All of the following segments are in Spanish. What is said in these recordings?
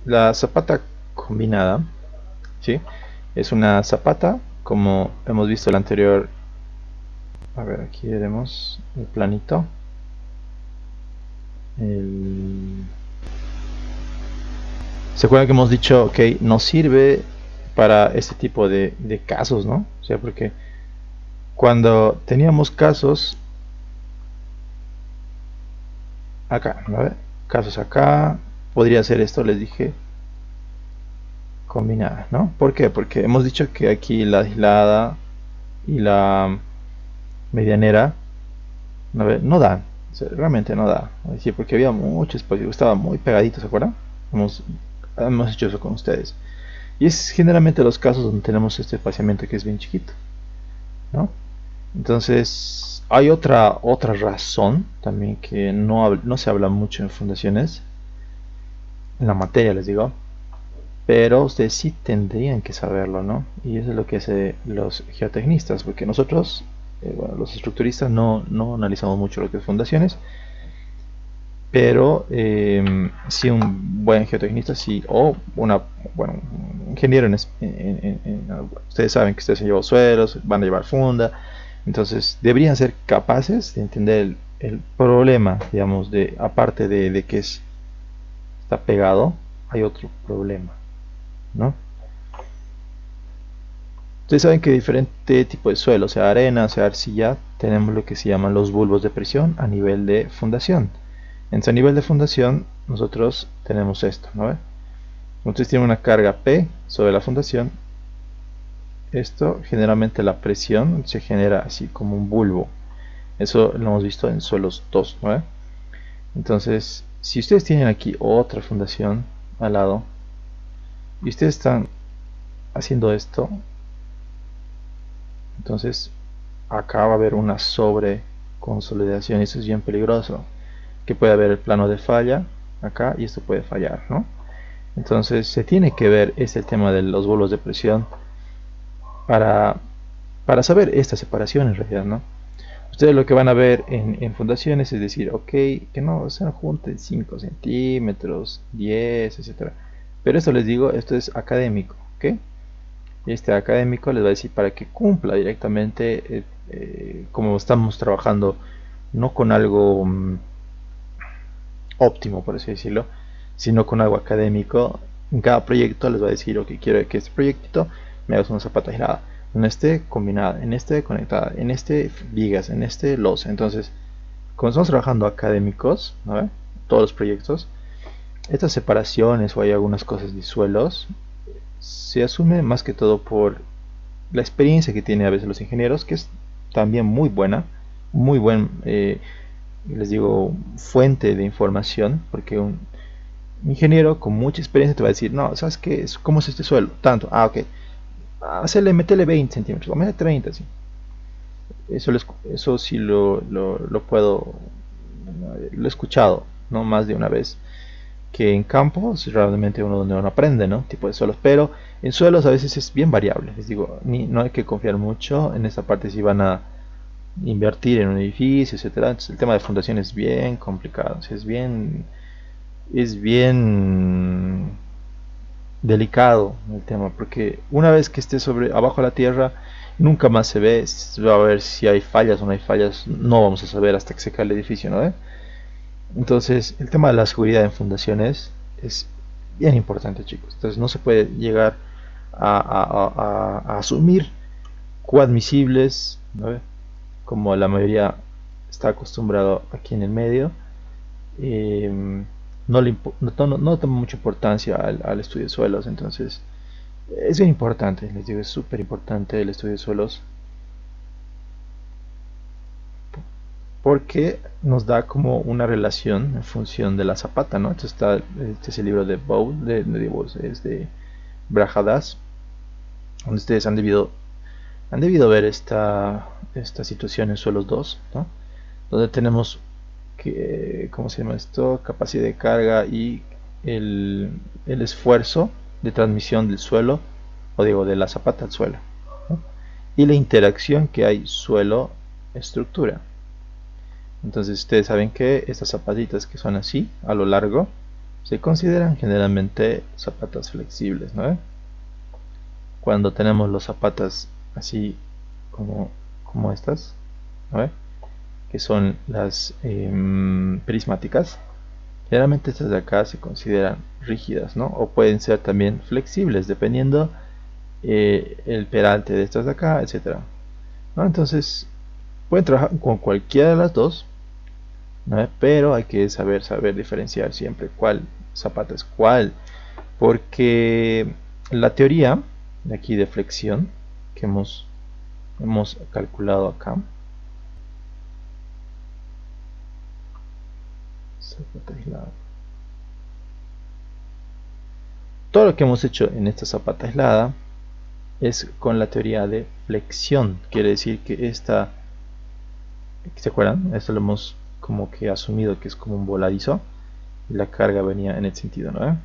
La zapata combinada, ¿sí? Es una zapata, como hemos visto el anterior. A ver, aquí veremos el planito. ¿Se acuerdan que hemos dicho, ok, nos sirve para este tipo de casos, ¿no? O sea, porque cuando teníamos casos acá, ¿no? Casos acá, podría ser esto, les dije, combinada, ¿no? ¿Por qué? Porque hemos dicho que aquí la aislada y la medianera no dan, o sea, realmente no da. Es decir, porque había mucho espacio, estaba muy pegadito, ¿se acuerdan? Hemos hecho eso con ustedes. Y es generalmente los casos donde tenemos este espaciamiento que es bien chiquito, ¿no? Entonces, hay otra razón también que no se habla mucho en fundaciones, en la materia les digo, pero ustedes sí tendrían que saberlo, ¿no? Y eso es lo que hacen los geotecnistas, porque nosotros, bueno, los estructuristas no analizamos mucho lo que es fundaciones, pero sí un buen geotecnista, sí, o bueno, un ingeniero ustedes saben que ustedes han llevado suelos, van a llevar funda, entonces deberían ser capaces de entender el problema, digamos, aparte de que está pegado, hay otro problema, ¿no? Ustedes saben que diferente tipo de suelo, sea arena, sea arcilla, tenemos lo que se llaman los bulbos de presión a nivel de fundación. Entonces, a nivel de fundación, nosotros tenemos esto, ¿no? Ustedes tienen una carga P sobre la fundación. Esto, generalmente la presión se genera así como un bulbo. Eso lo hemos visto en suelos 2, ¿no? Entonces, si ustedes tienen aquí otra fundación al lado y ustedes están haciendo esto, entonces acá va a haber una sobreconsolidación y eso es bien peligroso, que puede haber el plano de falla acá y esto puede fallar, ¿no? Entonces se tiene que ver el tema de los bulbos de presión para, para saber esta separación en realidad, ¿no? Ustedes lo que van a ver en fundaciones es decir, ok, que no se junten 5 centímetros, 10, etcétera. Pero esto les digo, esto es académico, ¿ok? Este académico les va a decir para que cumpla directamente, como estamos trabajando, no con algo óptimo, por así decirlo, sino con algo académico. En cada proyecto les va a decir, ok, quiero que este proyectito me hagas una zapata aislada, en este combinada, en este conectada, en este vigas, en este losa. Entonces, como estamos trabajando académicos, ¿no? Todos los proyectos, estas separaciones o hay algunas cosas de suelos, se asume más que todo por la experiencia que tienen a veces los ingenieros, que es también muy buena, muy buen, les digo, fuente de información, porque un ingeniero con mucha experiencia te va a decir, no, ¿sabes qué? ¿Cómo es este suelo? Tanto, ok, metele 20 centímetros, o mete 30, sí. Eso sí lo he escuchado, no más de una vez, que en campo es realmente donde uno aprende, ¿no? Tipo de suelos, pero en suelos a veces es bien variable, les digo, no hay que confiar mucho en esta parte si van a invertir en un edificio, etcétera. Entonces, el tema de fundación es bien complicado, o sea, es bien delicado el tema, porque una vez que esté abajo de la tierra, nunca más se ve, se va a ver si hay fallas o no hay fallas, no vamos a saber hasta que se cae el edificio, ¿no? Entonces, el tema de la seguridad en fundaciones es bien importante, chicos. Entonces, no se puede llegar a asumir coadmisibles, ¿no? Como la mayoría está acostumbrado aquí en el medio. Eh, no toma mucha importancia al estudio de suelos, entonces es bien importante, les digo, es súper importante el estudio de suelos porque nos da como una relación en función de la zapata, ¿no? Este es el libro de Bowl, es de Brajadas, donde ustedes han debido ver esta situación en suelos 2, ¿no? Donde tenemos ¿cómo se llama esto? Capacidad de carga y el esfuerzo de transmisión del suelo, o digo, de la zapata al suelo, ¿no? Y la interacción que hay suelo-estructura. Entonces ustedes saben que estas zapatitas que son así a lo largo se consideran generalmente zapatas flexibles, ¿no? Cuando tenemos los zapatas así como estas, ¿no? Que son las prismáticas, generalmente estas de acá se consideran rígidas, ¿no? O pueden ser también flexibles, dependiendo el peralte de estas de acá, etcétera, ¿no? Entonces, pueden trabajar con cualquiera de las dos, ¿no? Pero hay que saber diferenciar siempre cuál zapata es cuál, porque la teoría de aquí de flexión que hemos calculado acá, zapata aislada, todo lo que hemos hecho en esta zapata aislada es con la teoría de flexión. Quiere decir que esta, ¿se acuerdan? Esto lo hemos como que asumido que es como un voladizo y la carga venía en el sentido, ¿no?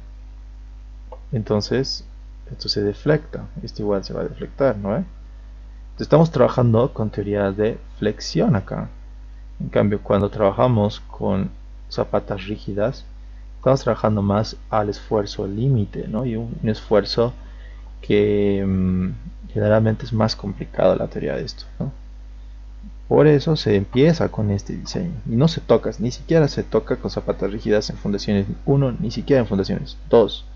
Entonces esto se deflecta, esto igual se va a deflectar, ¿no? Entonces estamos trabajando con teoría de flexión acá. En cambio, cuando trabajamos con zapatas rígidas, estamos trabajando más al esfuerzo límite, ¿no? Y un esfuerzo que generalmente es más complicado la teoría de esto, ¿no? Por eso se empieza con este diseño y no se toca, ni siquiera se toca con zapatas rígidas en fundaciones 1, ni siquiera en fundaciones 2.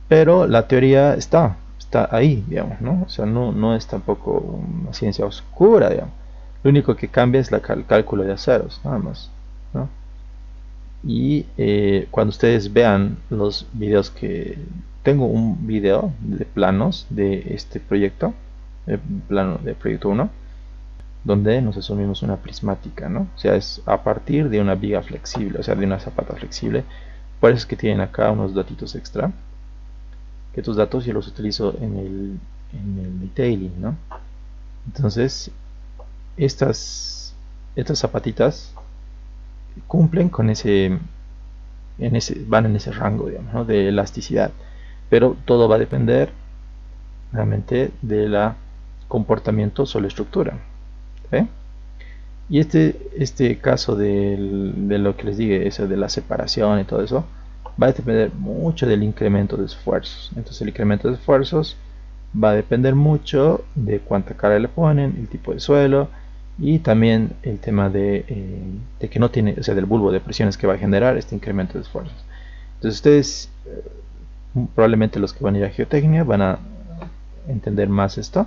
Pero la teoría está ahí, digamos, ¿no? O sea, no es tampoco una ciencia oscura, digamos. Lo único que cambia es el cálculo de aceros, nada más, ¿no? Y cuando ustedes vean los videos que tengo, un video de planos de este proyecto, el plano de proyecto 1, donde nos asumimos una prismática, ¿no? O sea, es a partir de una viga flexible, o sea, de una zapata flexible. Por eso es que tienen acá unos datitos extra, que estos datos yo los utilizo en el detailing, ¿no? Entonces, estas zapatitas cumplen con van en ese rango, digamos, ¿no? De elasticidad, pero todo va a depender realmente de la comportamiento sobre la estructura, ¿sí? Y este caso de lo que les dije, eso de la separación y todo eso, va a depender mucho del incremento de esfuerzos. Entonces el incremento de esfuerzos va a depender mucho de cuánta carga le ponen, el tipo de suelo y también el tema de que no tiene, o sea, del bulbo de presiones que va a generar este incremento de esfuerzos. Entonces ustedes, probablemente los que van a ir a geotecnia van a entender más esto.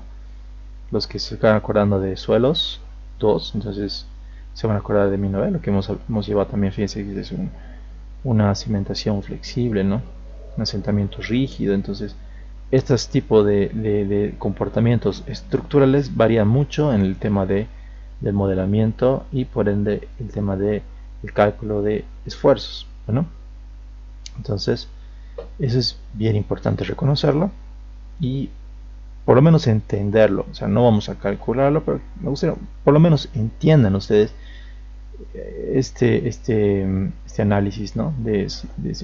Los que se están acordando de suelos 2, entonces se van a acordar de mi novela, lo que hemos llevado también, fíjense que es una cimentación flexible, ¿no? Un asentamiento rígido. Entonces estos tipos de comportamientos estructurales varían mucho en el tema del modelamiento y por ende el tema del cálculo de esfuerzos, ¿no? Entonces eso es bien importante reconocerlo y por lo menos entenderlo. O sea, no vamos a calcularlo, pero me gustaría por lo menos entiendan ustedes este análisis, ¿no?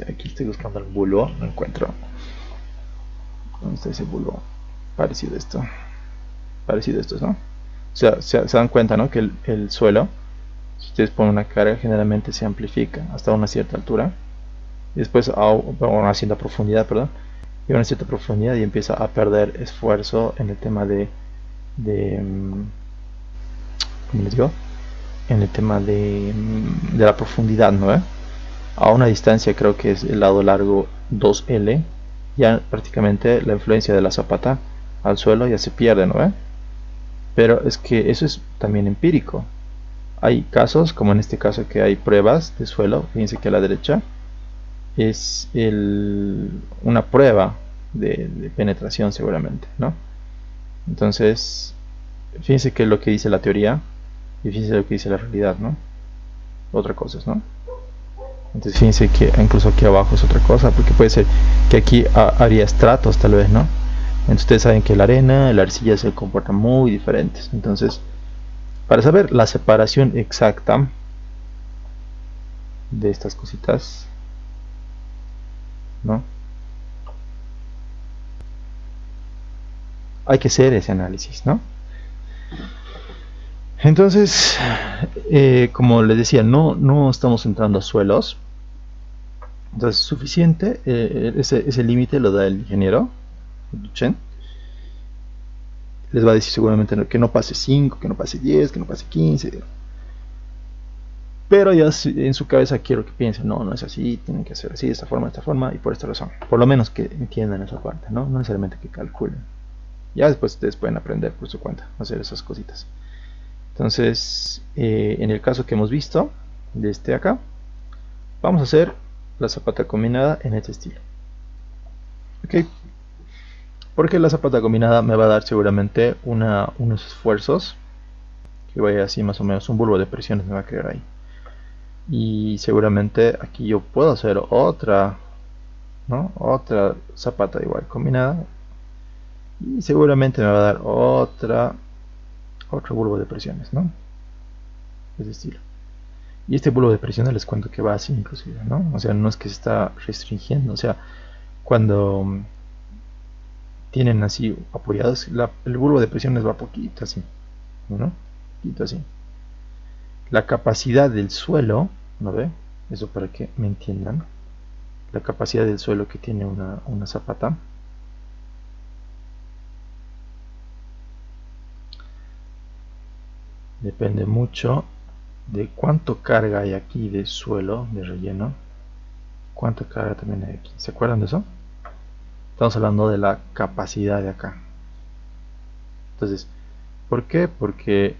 Aquí estoy buscando el bulbo, no encuentro. ¿Dónde está ese bulbo? Parecido a esto, ¿no? O sea, se dan cuenta, ¿no? Que el suelo, si ustedes ponen una carga, generalmente se amplifica hasta una cierta altura y después a una cierta profundidad, perdón, y a una cierta profundidad y empieza a perder esfuerzo en el tema ¿cómo les digo? En el tema de la profundidad, ¿no? A una distancia, creo que es el lado largo 2L, ya prácticamente la influencia de la zapata al suelo ya se pierde, ¿no? Pero es que eso es también empírico. Hay casos, como en este caso, que hay pruebas de suelo. Fíjense que a la derecha es una prueba de penetración seguramente, ¿no? Entonces, fíjense que es lo que dice la teoría y fíjense lo que dice la realidad, ¿no? Otra cosa, ¿no? Entonces fíjense que incluso aquí abajo es otra cosa, porque puede ser que aquí haría estratos tal vez, ¿no? Entonces ustedes saben que la arena, la arcilla se comportan muy diferentes. Entonces, para saber la separación exacta de estas cositas, ¿no? Hay que hacer ese análisis, ¿no? Entonces, como les decía, no estamos entrando a suelos. Entonces, suficiente, ese límite lo da el ingeniero Duchen. Les va a decir seguramente que no pase 5, que no pase 10, que no pase 15. Pero ya en su cabeza quiero que piensen, no es así, tienen que hacer así, de esta forma y por esta razón. Por lo menos que entiendan esa parte, no necesariamente que calculen. Ya después ustedes pueden aprender por su cuenta a hacer esas cositas. Entonces, en el caso que hemos visto, de este acá, vamos a hacer la zapata combinada en este estilo. Ok, porque la zapata combinada me va a dar seguramente unos esfuerzos que vaya así más o menos, un bulbo de presiones me va a crear ahí. Y seguramente aquí yo puedo hacer otra, ¿no? Otra zapata igual combinada, y seguramente me va a dar otro bulbo de presiones, ¿no? De ese estilo. Y este bulbo de presiones les cuento que va así inclusive, ¿no? O sea, no es que se está restringiendo, o sea, cuando tienen así apoyados, el bulbo de presiones va poquito así, ¿no? Poquito así. La capacidad del suelo, ¿no ve? Eso para que me entiendan. La capacidad del suelo que tiene una zapata depende mucho de cuánto carga hay aquí de suelo, de relleno, cuánta carga también hay aquí. ¿Se acuerdan de eso? Estamos hablando de la capacidad de acá. Entonces, ¿por qué? Porque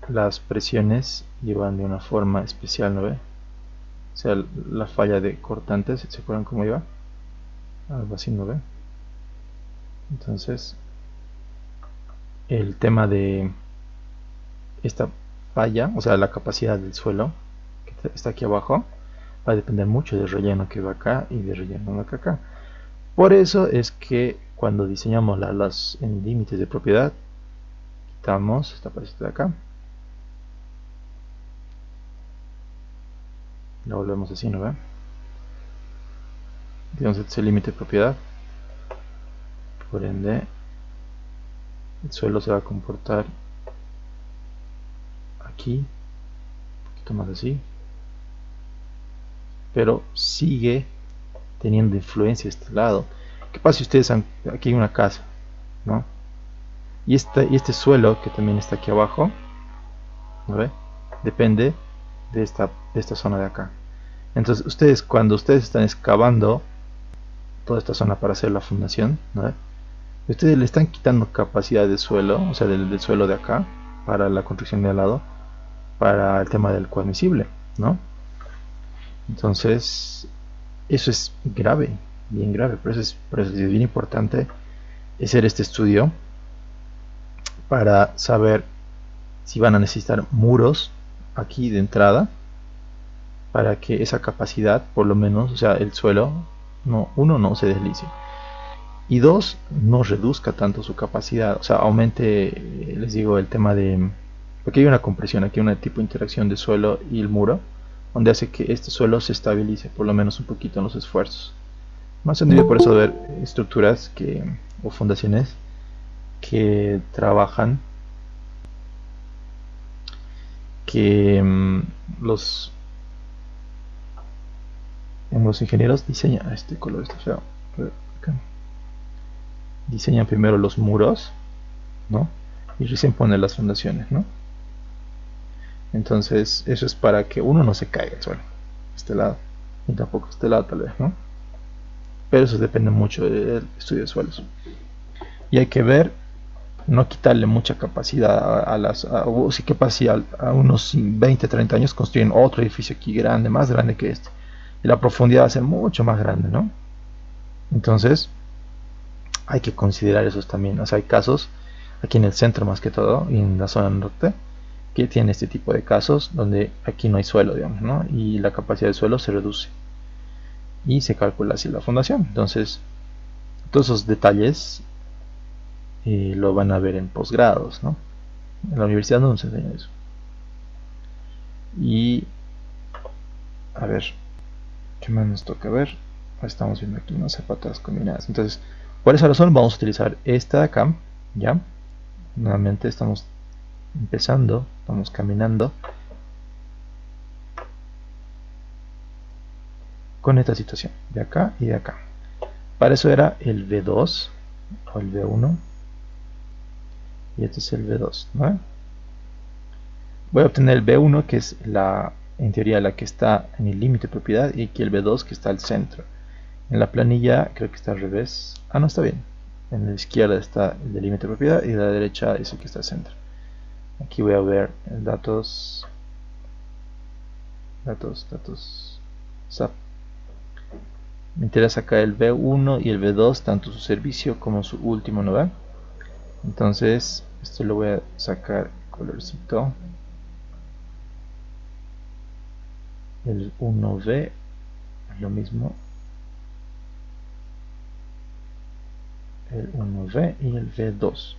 las presiones llevan de una forma especial, ¿no ve? O sea, la falla de cortantes, ¿se acuerdan cómo iba? Algo así, ¿no ve? Entonces, el tema de esta falla, o sea, la capacidad del suelo que está aquí abajo, va a depender mucho del relleno que va acá y del relleno que acá. Por eso es que cuando diseñamos los límites de propiedad, quitamos esta parte de acá, la volvemos así, ¿no ve? Tenemos este límite de propiedad, por ende el suelo se va a comportar aquí, un poquito más así, pero sigue teniendo influencia este lado. ¿Qué pasa si ustedes aquí hay una casa, ¿no? Y este suelo que también está aquí abajo, ¿no ve? Depende de esta zona de acá. Entonces cuando ustedes están excavando toda esta zona para hacer la fundación, ¿no ve? Ustedes le están quitando capacidad de suelo, o sea, del suelo de acá, para la construcción de al lado, para el tema del coadmisible, ¿no? Entonces, eso es grave, bien grave, por eso es bien importante hacer este estudio para saber si van a necesitar muros aquí de entrada para que esa capacidad, por lo menos, o sea, el suelo, uno, no se deslice, y dos, no reduzca tanto su capacidad, o sea, aumente, les digo, el tema de, porque hay una compresión, aquí una tipo de interacción de suelo y el muro, donde hace que este suelo se estabilice, por lo menos un poquito en los esfuerzos. Más sencillo por eso ver estructuras o fundaciones que trabajan, que los ingenieros diseñan, este color está feo, diseñan primero los muros, ¿no? Y recién ponen las fundaciones, ¿no? Entonces eso es para que uno no se caiga al suelo, este lado, y tampoco este lado tal vez, ¿no? Pero eso depende mucho del estudio de suelos. Y hay que ver, no quitarle mucha capacidad o sí que pasa a unos 20, 30 años construyen otro edificio aquí grande, más grande que este. Y la profundidad va a ser mucho más grande, ¿no? Entonces, hay que considerar esos también. O sea, hay casos, aquí en el centro más que todo, y en la zona norte, que tienen este tipo de casos, donde aquí no hay suelo, digamos, ¿no? Y la capacidad del suelo se reduce. Y se calcula así la fundación. Entonces, todos esos detalles lo van a ver en posgrados, ¿no? En la universidad no nos enseña eso. Y a ver, ¿qué más nos toca ver? Estamos viendo aquí unas zapatas combinadas. Entonces, por esa razón vamos a utilizar esta de acá, ¿ya? Nuevamente estamos empezando, vamos caminando con esta situación de acá y de acá. Para eso era el V2 o el V1 y este es el V2, ¿no? Voy a obtener el V1 que es en teoría la que está en el límite de propiedad, y aquí el V2 que está al centro. En la planilla creo que está al revés. Ah, no, está bien. En la izquierda está el de límite de propiedad y en la derecha es el que está al centro. Aquí voy a ver datos SAP. Me interesa acá el V1 y el V2, tanto su servicio como su último, ¿no ven? Entonces esto lo voy a sacar colorcito. El 1V lo mismo, el 1V y el V2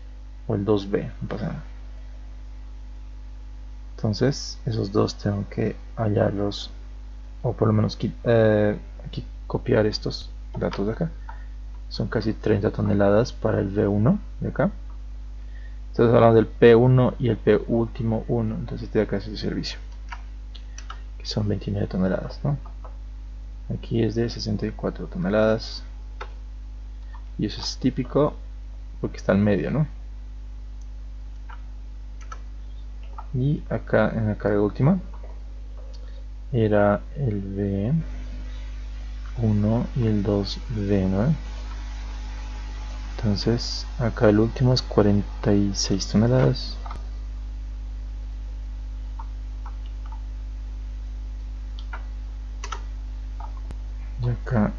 o el 2V, no pasa nada. Entonces esos dos tengo que hallarlos, o por lo menos aquí copiar estos datos de acá. Son casi 30 toneladas para el V1 de acá. Entonces hablando del P1 y el P último 1, entonces este de acá es el servicio, que son 29 toneladas, ¿no? Aquí es de 64 toneladas y eso es típico porque está al medio, ¿no? Y acá en la carga última era el V1 y el 2V, ¿no? Entonces acá el último es 46 toneladas. Y acá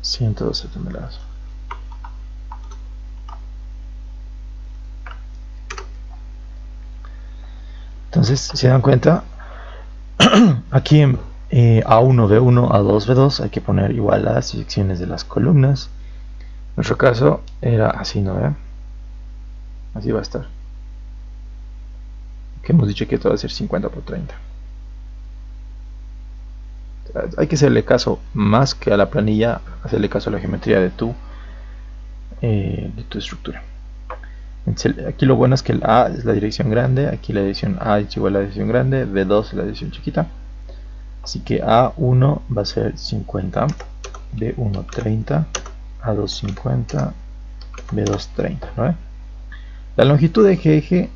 112 toneladas. Entonces, si se dan cuenta, aquí en A1, B1, A2, B2 hay que poner igual las secciones de las columnas. En nuestro caso era así, ¿no? Así va a estar. Que hemos dicho que esto va a ser 50 por 30. Hay que hacerle caso más que a la planilla, hacerle caso a la geometría de tu estructura. Aquí lo bueno es que el A es la dirección grande, aquí la dirección A es igual a la dirección grande, B2 es la dirección chiquita. Así que A1 va a ser 50, B1 30, A2 50, B2 30, ¿no? La longitud de eje,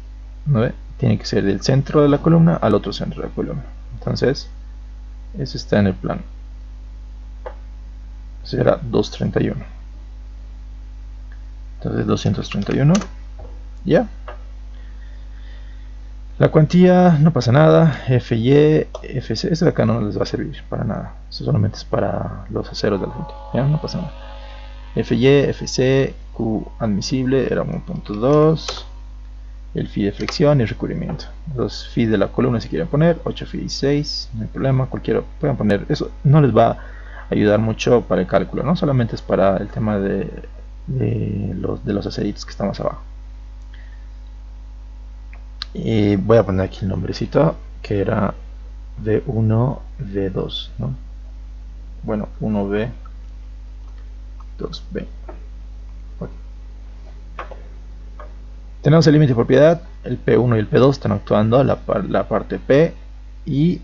¿no? Tiene que ser del centro de la columna al otro centro de la columna. Entonces, eso está en el plano. Será 231. Entonces 231. Ya. La cuantía no pasa nada. FY, FC, esto de acá no les va a servir para nada. Eso solamente es para los aceros del frente. Ya, no pasa nada. FY, FC, Q admisible era 1.2. El phi de flexión y el recubrimiento. Los phi de la columna si quieren poner 8 phi 6, no hay problema, cualquiera pueden poner. Eso no les va a ayudar mucho para el cálculo, no solamente es para el tema de los aceritos que están más abajo. Y voy a poner aquí el nombrecito que era V1, V2, ¿no? Bueno, 1V, 2V. Tenemos el límite de propiedad, el P1 y el P2 están actuando la parte P, y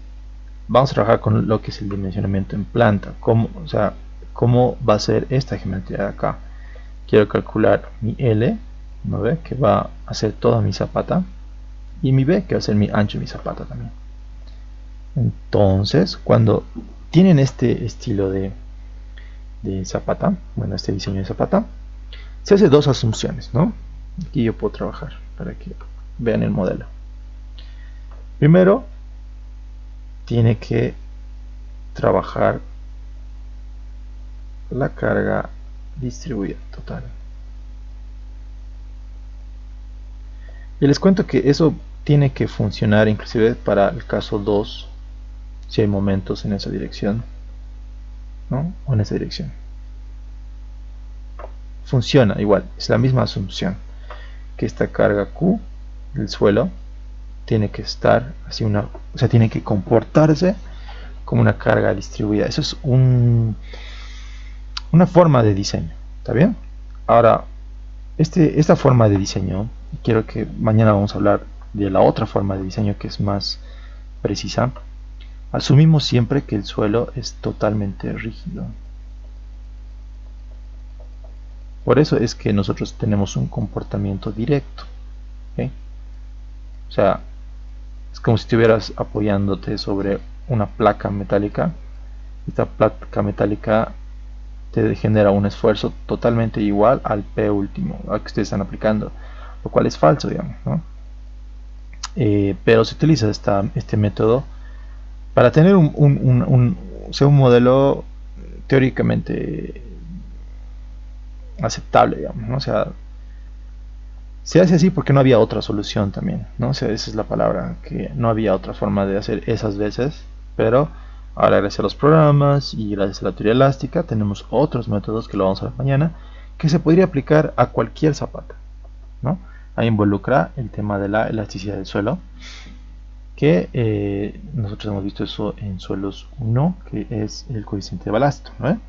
vamos a trabajar con lo que es el dimensionamiento en planta. O sea, cómo va a ser esta geometría de acá. Quiero calcular mi L, ¿no ve? Que va a ser toda mi zapata, y mi B, que va a ser mi ancho de mi zapata también. Entonces, cuando tienen este estilo de zapata, bueno, este diseño de zapata, se hace dos asunciones, ¿no? Aquí yo puedo trabajar para que vean el modelo. Primero, tiene que trabajar la carga distribuida total. Y les cuento que eso tiene que funcionar inclusive para el caso 2, si hay momentos en esa dirección, ¿no? O en esa dirección. Funciona igual, es la misma asunción, que esta carga Q del suelo tiene que estar así o sea, tiene que comportarse como una carga distribuida. Eso es una forma de diseño, ¿está bien? Ahora, esta forma de diseño, quiero que mañana vamos a hablar de la otra forma de diseño que es más precisa, asumimos siempre que el suelo es totalmente rígido. Por eso es que nosotros tenemos un comportamiento directo, ¿okay? O sea, es como si estuvieras apoyándote sobre una placa metálica. Esta placa metálica te genera un esfuerzo totalmente igual al P último, al que ustedes están aplicando, lo cual es falso, digamos, ¿no? Pero se utiliza este método para tener un modelo teóricamente aceptable, digamos, ¿no? O sea, se hace así porque no había otra solución también, ¿no? O sea, esa es la palabra, que no había otra forma de hacer esas veces, pero ahora gracias a los programas y gracias a la teoría elástica tenemos otros métodos que lo vamos a ver mañana, que se podría aplicar a cualquier zapata, ¿no? Ahí involucra el tema de la elasticidad del suelo, que nosotros hemos visto eso en suelos 1, que es el coeficiente de balasto, ¿no?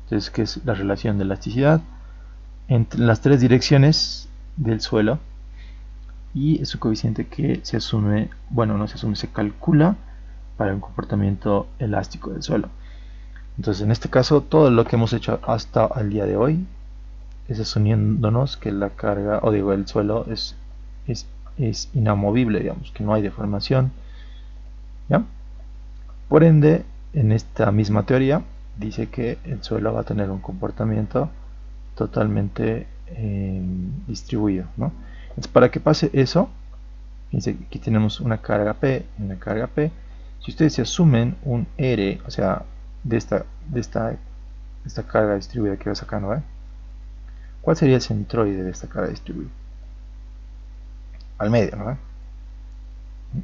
Entonces, que es la relación de elasticidad entre las tres direcciones del suelo, y es un coeficiente que se asume, bueno, no se asume, se calcula para un comportamiento elástico del suelo. Entonces, en este caso, todo lo que hemos hecho hasta el día de hoy es asumiéndonos que la carga, o digo, el suelo es inamovible, digamos, que no hay deformación, ¿ya? Por ende, en esta misma teoría dice que el suelo va a tener un comportamiento totalmente distribuido, ¿no? Entonces, para que pase eso, fíjense que aquí tenemos una carga P y una carga P. Si ustedes se asumen un R, o sea, de esta carga distribuida que ves acá, ¿no? ¿Cuál sería el centroide de esta carga distribuida? Al medio, ¿no?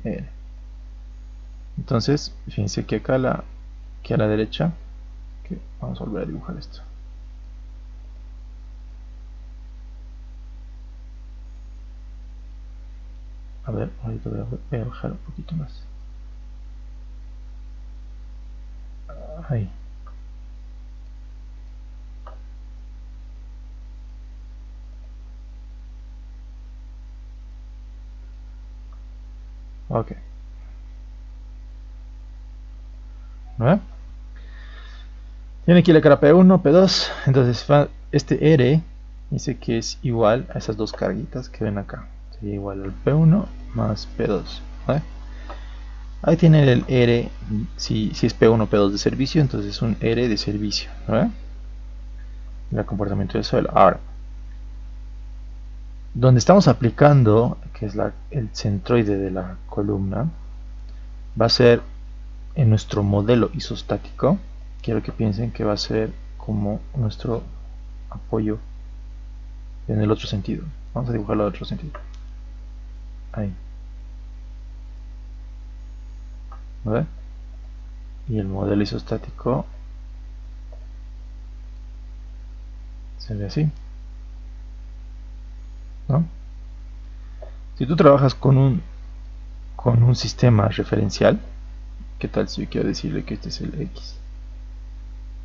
R. Entonces, fíjense que acá a la derecha, que vamos a volver a dibujar esto. A ver, ahorita voy a bajar un poquito más. Ahí. Ok. ¿No? Tiene aquí la cara P1, P2. Entonces este R dice que es igual a esas dos carguitas que ven acá. Sería igual al P1 más P2. ¿Vale? Ahí tienen el R, si es P1 P2 de servicio, entonces es un R de servicio, ¿no? El comportamiento del suelo. Ahora, donde estamos aplicando, que es el centroide de la columna, va a ser en nuestro modelo isostático. Quiero que piensen que va a ser como nuestro apoyo en el otro sentido. Vamos a dibujarlo en el otro sentido. Ahí. ¿Ve? Y el modelo isostático se ve así, ¿no? Si tú trabajas con un sistema referencial, ¿qué tal si yo quiero decirle que este es el X?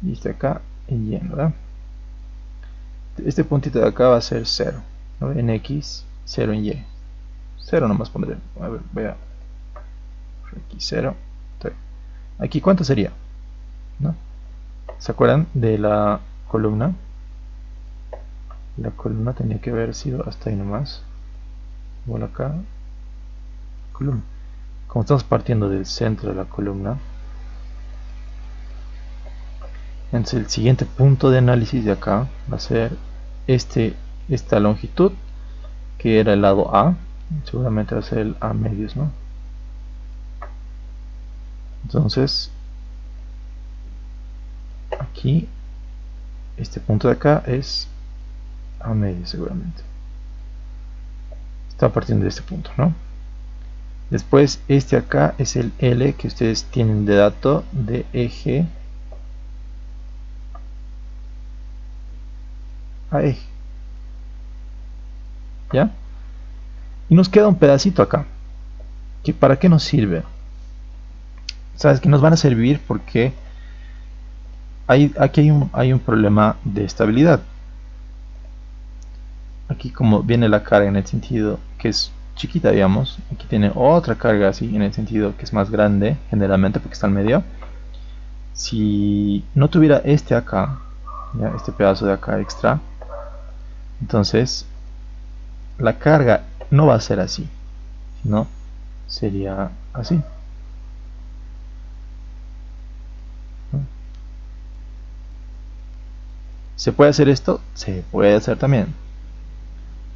Y este acá en Y, ¿verdad? Este puntito de acá va a ser 0, ¿no? En X, 0 en Y. 0 nomás pondré. A ver, voy a... Aquí 0. Aquí, ¿cuánto sería? ¿No? ¿Se acuerdan de la columna? La columna tenía que haber sido hasta ahí nomás. Igual acá. Columna. Como estamos partiendo del centro de la columna, entonces el siguiente punto de análisis de acá va a ser esta longitud, que era el lado A. Seguramente va a ser el A medios, ¿no? Entonces, aquí, este punto de acá es A medios seguramente. Está partiendo de este punto, ¿no? Después, este acá es el L que ustedes tienen de dato de eje a eje. ¿Ya? Y nos queda un pedacito acá. ¿Para qué nos sirve? Sabes que nos van a servir porque aquí hay un problema de estabilidad. Aquí, como viene la carga en el sentido que es chiquita, digamos. Aquí tiene otra carga así, en el sentido que es más grande, generalmente porque está al medio. Si no tuviera este acá, ¿ya? Este pedazo de acá extra, entonces la carga no va a ser así, sino sería así. ¿Se puede hacer esto? Se puede hacer también,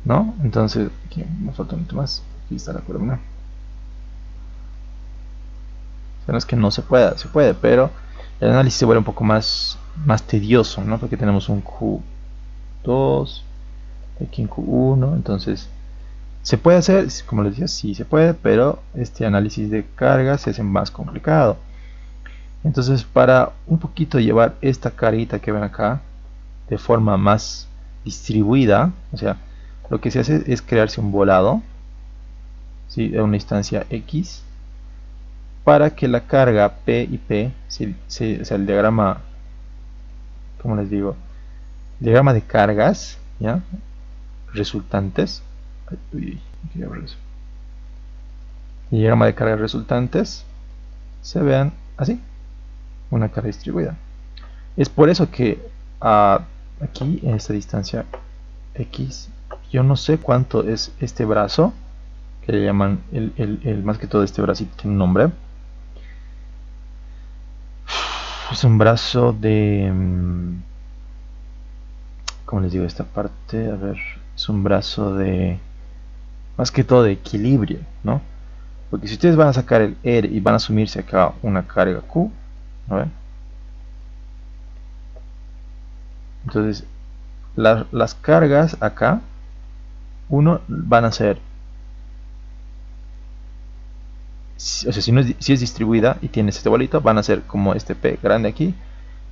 ¿no? Entonces, aquí me falta un poquito más. Aquí está la columna. O sea, no es que no se pueda, se puede, pero el análisis se vuelve un poco más tedioso, ¿no? Porque tenemos un Q2, aquí un Q1, entonces se puede hacer, como les decía, sí se puede, pero este análisis de carga se hace más complicado. Entonces, para un poquito llevar esta carguita que ven acá de forma más distribuida, o sea, lo que se hace es crearse un volado, ¿sí? De una instancia X, para que la carga P y P, o sea, el diagrama, como les digo, el diagrama de cargas, ¿ya? Resultantes, el diagrama de cargas resultantes, se vean así, una carga distribuida. Es por eso que aquí en esta distancia X, yo no sé cuánto es este brazo, que le llaman más que todo este bracito tiene un nombre. Es un brazo de, ¿cómo les digo esta parte? A ver, es un brazo de, más que todo de equilibrio, ¿no? Porque si ustedes van a sacar el R y van a asumirse acá una carga Q, ¿no ven? Entonces, las cargas acá, uno van a ser, o sea, si es distribuida y tienes este bolito, van a ser como este P grande aquí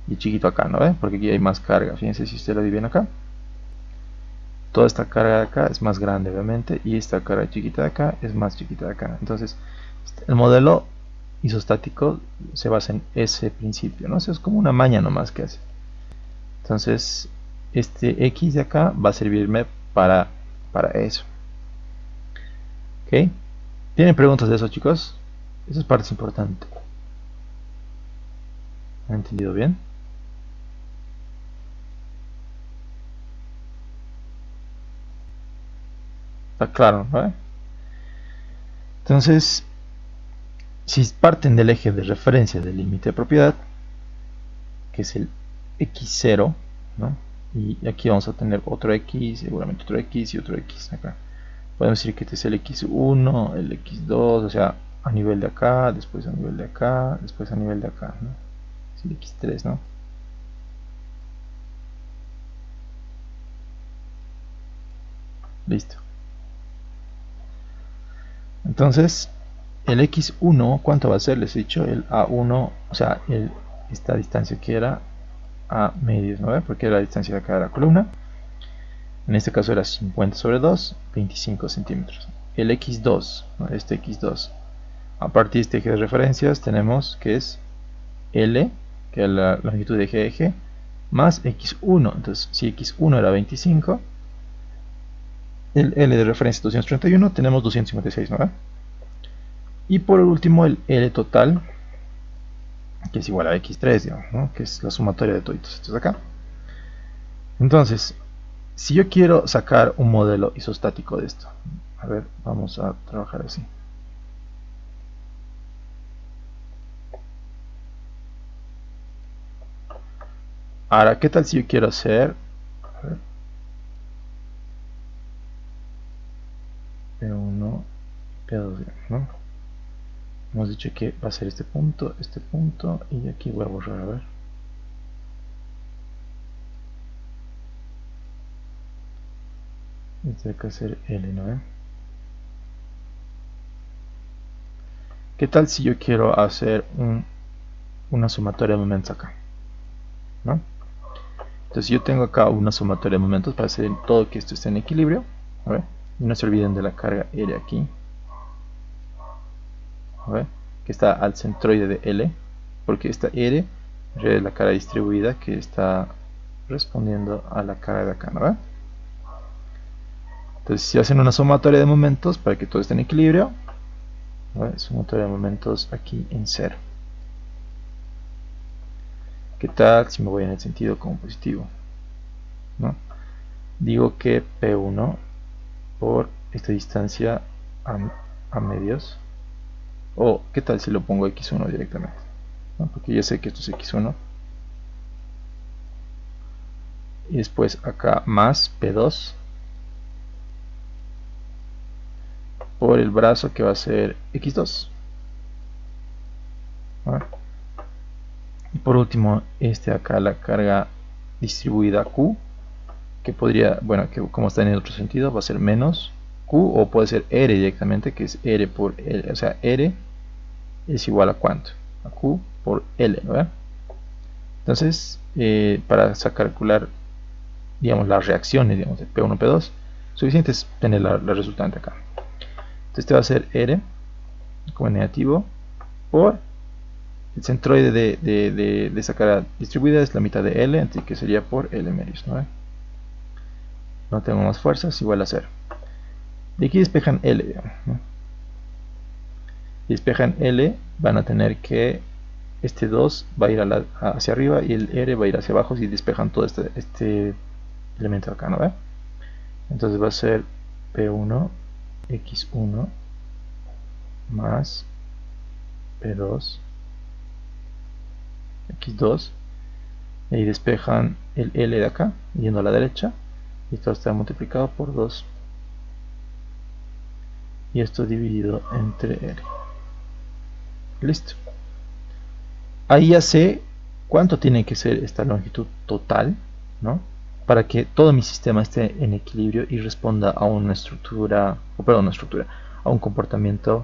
y chiquito acá, ¿no ven? Porque aquí hay más carga. Fíjense si ustedes lo dividen acá. Toda esta carga de acá es más grande, obviamente, y esta carga chiquita de acá es más chiquita de acá. Entonces, el modelo isostático se basa en ese principio, ¿no? Eso es como una maña nomás que hace. Entonces, este X de acá va a servirme para eso. ¿Ok? ¿Tienen preguntas de eso, chicos? Esa es parte importante. ¿Han entendido bien? Está claro, ¿no? Entonces, si parten del eje de referencia del límite de propiedad, que es el x0, ¿no? Y aquí vamos a tener otro x, seguramente otro x y otro x acá. Podemos decir que este es el x1, el x2, o sea, a nivel de acá, después a nivel de acá, después a nivel de acá, ¿no? Es el x3, ¿no? Listo. Entonces, el x1, ¿cuánto va a ser? Les he dicho, el a1, o sea, esta distancia que era a medios, ¿no? Porque era la distancia de acá de la columna. En este caso era 50 sobre 2, 25 centímetros. El x2, ¿no? Este x2. A partir de este eje de referencias tenemos que es L, que es la longitud de eje eje, más x1. Entonces, si x1 era 25, el L de referencia es 231, tenemos 256, ¿no? Y por último el L total, que es igual a x3, digamos, ¿no? Que es la sumatoria de todos estos de acá. Entonces, si yo quiero sacar un modelo isostático de esto, a ver, vamos a trabajar así. Ahora, ¿qué tal si yo quiero hacer, a ver, P1, P2, ¿no? Hemos dicho que va a ser este punto, y aquí voy a borrar, a ver. Este de acá ser L, ¿no? ¿Qué tal si yo quiero hacer una sumatoria de momentos acá? ¿No? Entonces yo tengo acá una sumatoria de momentos para hacer todo que esto esté en equilibrio. A ver, y no se olviden de la carga R aquí. A ver, que está al centroide de L, porque esta R es la carga distribuida que está respondiendo a la carga de acá, ¿no? Entonces si hacen una sumatoria de momentos para que todo esté en equilibrio, sumatoria de momentos aquí en 0. ¿Qué tal si me voy en el sentido como positivo? ¿No? Digo que P1 por esta distancia a medios, o ¿qué tal si lo pongo X1 directamente? ¿No? Porque ya sé que esto es X1, y después acá más P2 por el brazo que va a ser X2. ¿Vale? Y por último, acá la carga distribuida Q, que podría, bueno, que como está en el otro sentido, va a ser menos Q, o puede ser R directamente, que es R por L, o sea, R es igual a cuánto, a Q por L, ¿no? Entonces, para calcular, digamos, las reacciones, digamos, de P1, P2, suficiente es tener la resultante acá. Entonces, este va a ser R como negativo por el centroide de esa cara distribuida es la mitad de L, así que sería por L medios, ¿no? No tengo más fuerzas, igual a 0. De aquí despejan L, digamos, ¿no? Despejan L, van a tener que este 2 va a ir hacia arriba y el R va a ir hacia abajo si despejan todo este elemento acá, ¿no? ¿Ve? Entonces va a ser P1 X1 más P2 X2, y ahí despejan el L de acá yendo a la derecha, y esto está multiplicado por 2 y esto dividido entre R. Listo. Ahí ya sé cuánto tiene que ser esta longitud total, ¿no? Para que todo mi sistema esté en equilibrio y responda a una estructura, a un comportamiento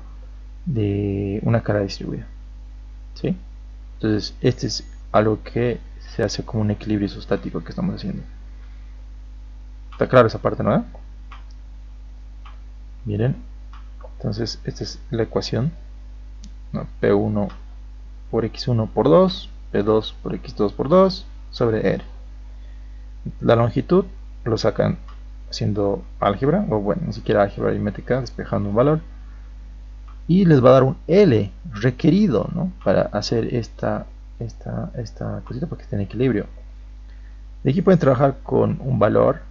de una cara distribuida, ¿sí? Entonces este es algo que se hace como un equilibrio isostático que estamos haciendo. ¿Está claro esa parte, no? Miren, entonces esta es la ecuación, ¿no? P1 por X1 por 2, P2 por X2 por 2 sobre R. La longitud lo sacan haciendo álgebra, o bueno, ni siquiera álgebra aritmética, despejando un valor, y les va a dar un L requerido, ¿no? Para hacer esta cosita para que esté en equilibrio. De aquí pueden trabajar con un valor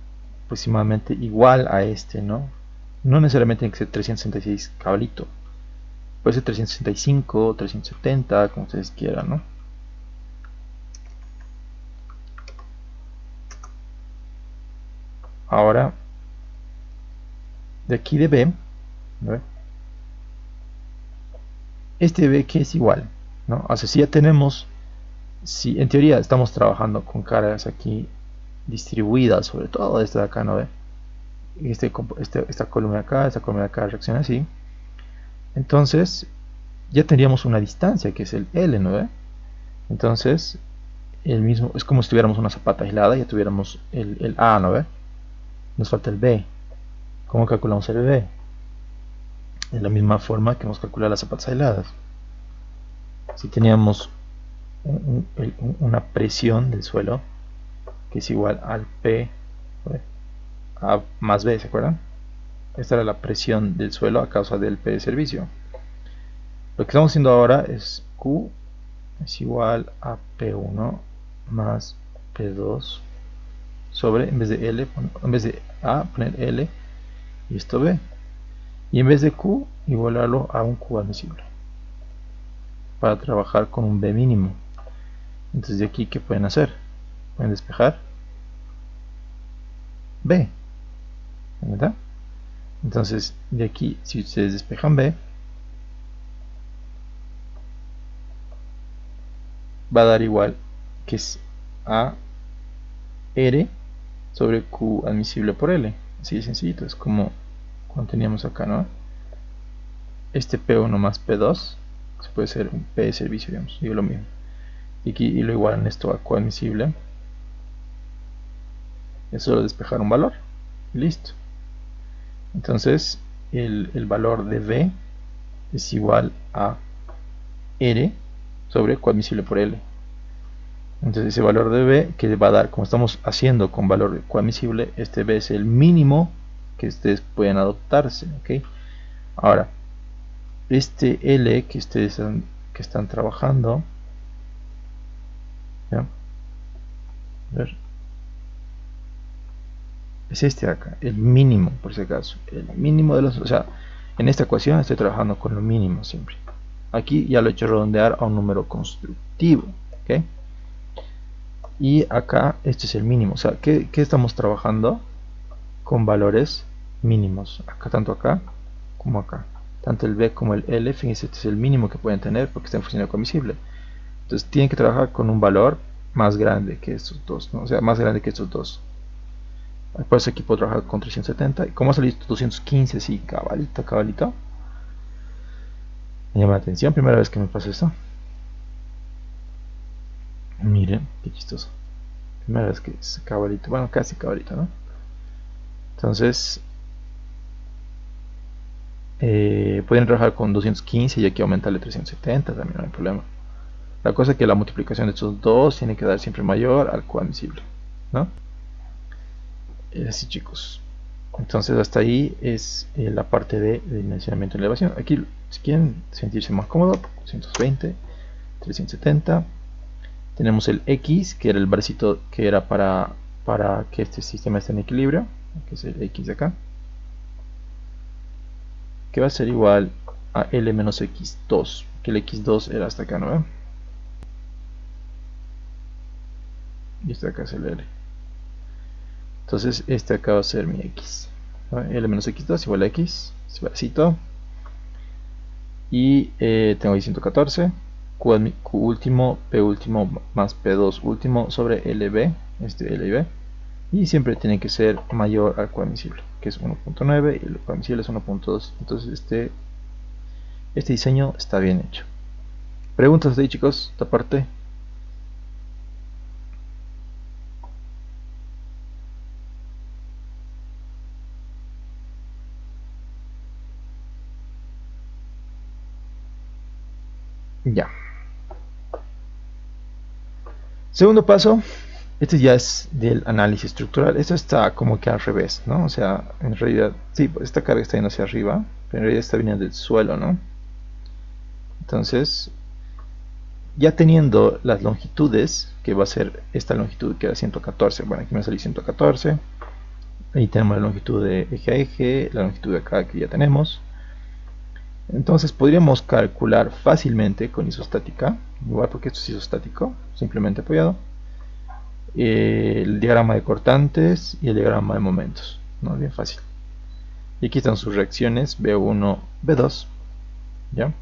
aproximadamente igual a este, ¿no? No necesariamente tiene que ser 366 cabalito, puede ser 365, 370, como ustedes quieran, ¿no? Ahora, de aquí de B, ¿no? Este B que es igual, ¿no? O sea, si ya tenemos, si en teoría estamos trabajando con cargas aquí distribuidas, sobre todo esta de acá, ¿no ve? Esta columna de acá reacciona así. Entonces, ya tendríamos una distancia que es el L, ¿no ve? Entonces, el mismo, es como si tuviéramos una zapata aislada, ya tuviéramos el A, ¿no ve? Nos falta el B. ¿Cómo calculamos el B? De la misma forma que hemos calculado las zapatas aisladas. Si teníamos una presión del suelo que es igual al P A más B, ¿se acuerdan? Esta era la presión del suelo a causa del P de servicio. Lo que estamos haciendo ahora es Q es igual a P1 más P2 sobre, en vez de L, en vez de A, poner L y esto B. Y en vez de Q, igualarlo a un Q admisible para trabajar con un B mínimo. Entonces de aquí, ¿qué pueden hacer? Pueden despejar B, ¿verdad? Entonces de aquí, si ustedes despejan B, va a dar igual que es A R sobre Q admisible por L. Así de sencillito, es como cuando teníamos acá, ¿no? Este P1 más P2 se puede ser un P de servicio, digamos, digo lo mismo. Y aquí y lo igualan esto a Q admisible. Es solo despejar un valor y listo. Entonces el valor de V es igual a R sobre Q admisible por L. Entonces ese valor de B que va a dar, como estamos haciendo con valor Q admisible, este B es el mínimo que ustedes pueden adoptarse, ¿ok? Ahora, este L que ustedes que están trabajando, ¿ya? A ver, es este de acá, el mínimo, por si acaso, el mínimo de los, o sea, en esta ecuación estoy trabajando con lo mínimo siempre. Aquí ya lo he hecho redondear a un número constructivo, ¿ok? Y acá este es el mínimo, o sea, ¿qué estamos trabajando? Con valores mínimos, acá, tanto acá como acá, tanto el B como el L. Fíjense, este es el mínimo que pueden tener porque está en función admisible. Entonces tienen que trabajar con un valor más grande que estos dos, ¿no? O sea, más grande que estos dos. Por eso aquí puedo trabajar con 370. ¿Y cómo ha salido 215? Sí, cabalito, cabalito. Me llama la atención, primera vez que me pasa esto. Miren, qué chistoso. Primera vez que es cabalito, bueno, casi cabalito, ¿no? Entonces, pueden trabajar con 215 y aquí aumentarle 370, también no hay problema. La cosa es que la multiplicación de estos dos tiene que dar siempre mayor al coadmisible, ¿no? Es así, chicos. Entonces hasta ahí es la parte de dimensionamiento y elevación. Aquí, si quieren sentirse más cómodo, 220, 370. Tenemos el X, que era el bracito que era para que este sistema esté en equilibrio, que es el X de acá, que va a ser igual a L menos X2, que el X2 era hasta acá, ¿no ven? Y este de acá es el L. Entonces este acá va a ser mi X, ¿no? L menos X2 igual a X, este bracito. Y tengo ahí 114, Q último, P último más P2 último sobre LB, este L y B. Y siempre tiene que ser mayor al coadmisible, que es 1.9 y el coadmisible es 1.2. Entonces este diseño está bien hecho. ¿Preguntas de ahí, chicos? Esta parte. Ya. Segundo paso, este ya es del análisis estructural. Esto está como que al revés, ¿no? O sea, en realidad, sí, esta carga está yendo hacia arriba, pero en realidad está viniendo del suelo, ¿no? Entonces, ya teniendo las longitudes, que va a ser esta longitud que era 114, bueno, aquí me salió 114, ahí tenemos la longitud de eje a eje, la longitud de acá que ya tenemos. Entonces podríamos calcular fácilmente con isostática, igual porque esto es isostático, simplemente apoyado, el diagrama de cortantes y el diagrama de momentos, ¿no? Bien fácil. Y aquí están sus reacciones B1, B2, ¿ya?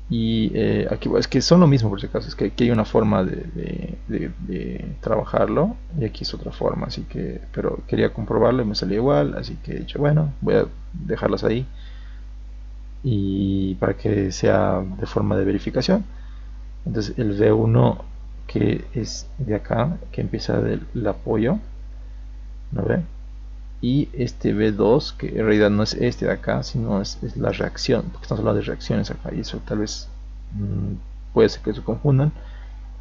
Y aquí es que son lo mismo por si acaso, es que aquí hay una forma de trabajarlo y aquí es otra forma, así que, pero quería comprobarlo y me salió igual, así que he dicho, bueno, voy a dejarlas ahí y para que sea de forma de verificación. Entonces el V1 que es de acá, que empieza del apoyo, ¿no ve? Y este V2 que en realidad no es este de acá, sino es la reacción, porque estamos hablando de reacciones acá y eso tal vez puede ser que se confundan,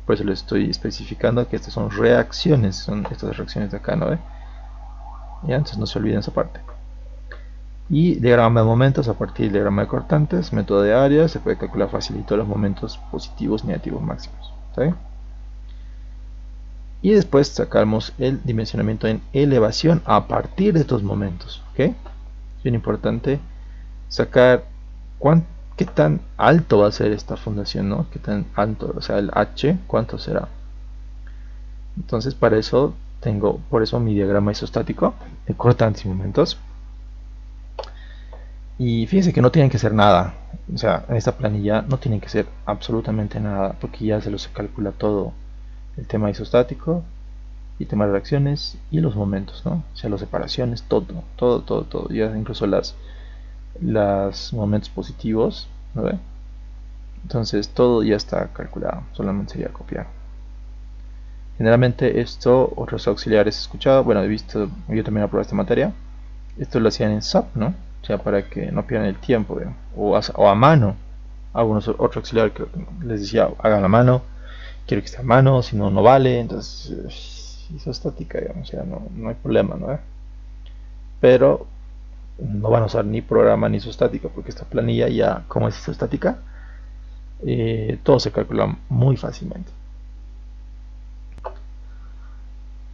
por eso les estoy especificando que estas son reacciones, son estas reacciones de acá, ¿no ve? ¿Ya? Entonces no se olviden esa parte. Y diagrama de momentos a partir del diagrama de cortantes, método de área, se puede calcular facilito los momentos positivos, negativos, máximos. ¿Está bien? Y después sacamos el dimensionamiento en elevación a partir de estos momentos. ¿Ok? Es bien importante sacar qué tan alto va a ser esta fundación, ¿no? Qué tan alto, o sea, el H, ¿cuánto será? Entonces para eso tengo, por eso mi diagrama isostático de cortantes y momentos. Y fíjense que no tienen que hacer nada, o sea, en esta planilla no tienen que hacer absolutamente nada, porque ya se los calcula todo el tema isostático, y tema de reacciones y los momentos, ¿no? O sea, las separaciones, todo, ya incluso las momentos positivos, ¿no ve? Entonces todo ya está calculado, solamente sería copiar. Generalmente esto, otros auxiliares he escuchado, bueno, he visto, yo también aprobé esta materia, esto lo hacían en SAP, ¿no? O sea, para que no pierdan el tiempo, ¿ve? O a mano. Algunos otro auxiliar que les decía, hagan a mano, quiero que esté a mano, si no, no vale, entonces isostática, digamos, o sea, no hay problema, ¿no? pero no van a usar ni programa ni isostática, porque esta planilla ya, como es isostática, todo se calcula muy fácilmente.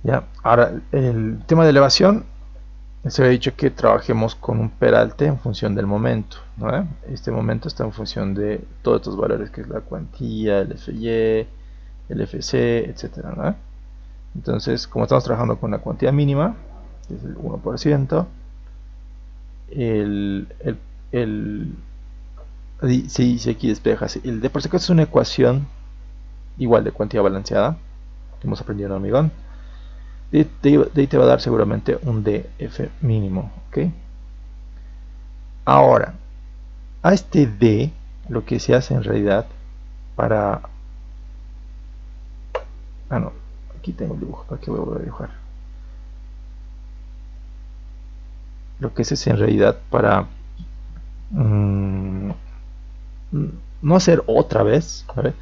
Ya, ahora el tema de elevación, se había dicho que trabajemos con un peralte en función del momento, ¿no? Este momento está en función de todos estos valores, que es la cuantía, el FY, el FC, etcétera, ¿no? Entonces, como estamos trabajando con la cuantía mínima, que es el 1%, se dice aquí despeja, el de por si acaso es una ecuación igual de cuantía balanceada, que hemos aprendido en hormigón. De ahí te va a dar seguramente un DF mínimo, ¿ok? Ahora, a este D, lo que se hace en realidad para... Ah, no, aquí tengo el dibujo, ¿para qué voy a dibujar? Lo que se hace en realidad para no hacer otra vez, ¿vale?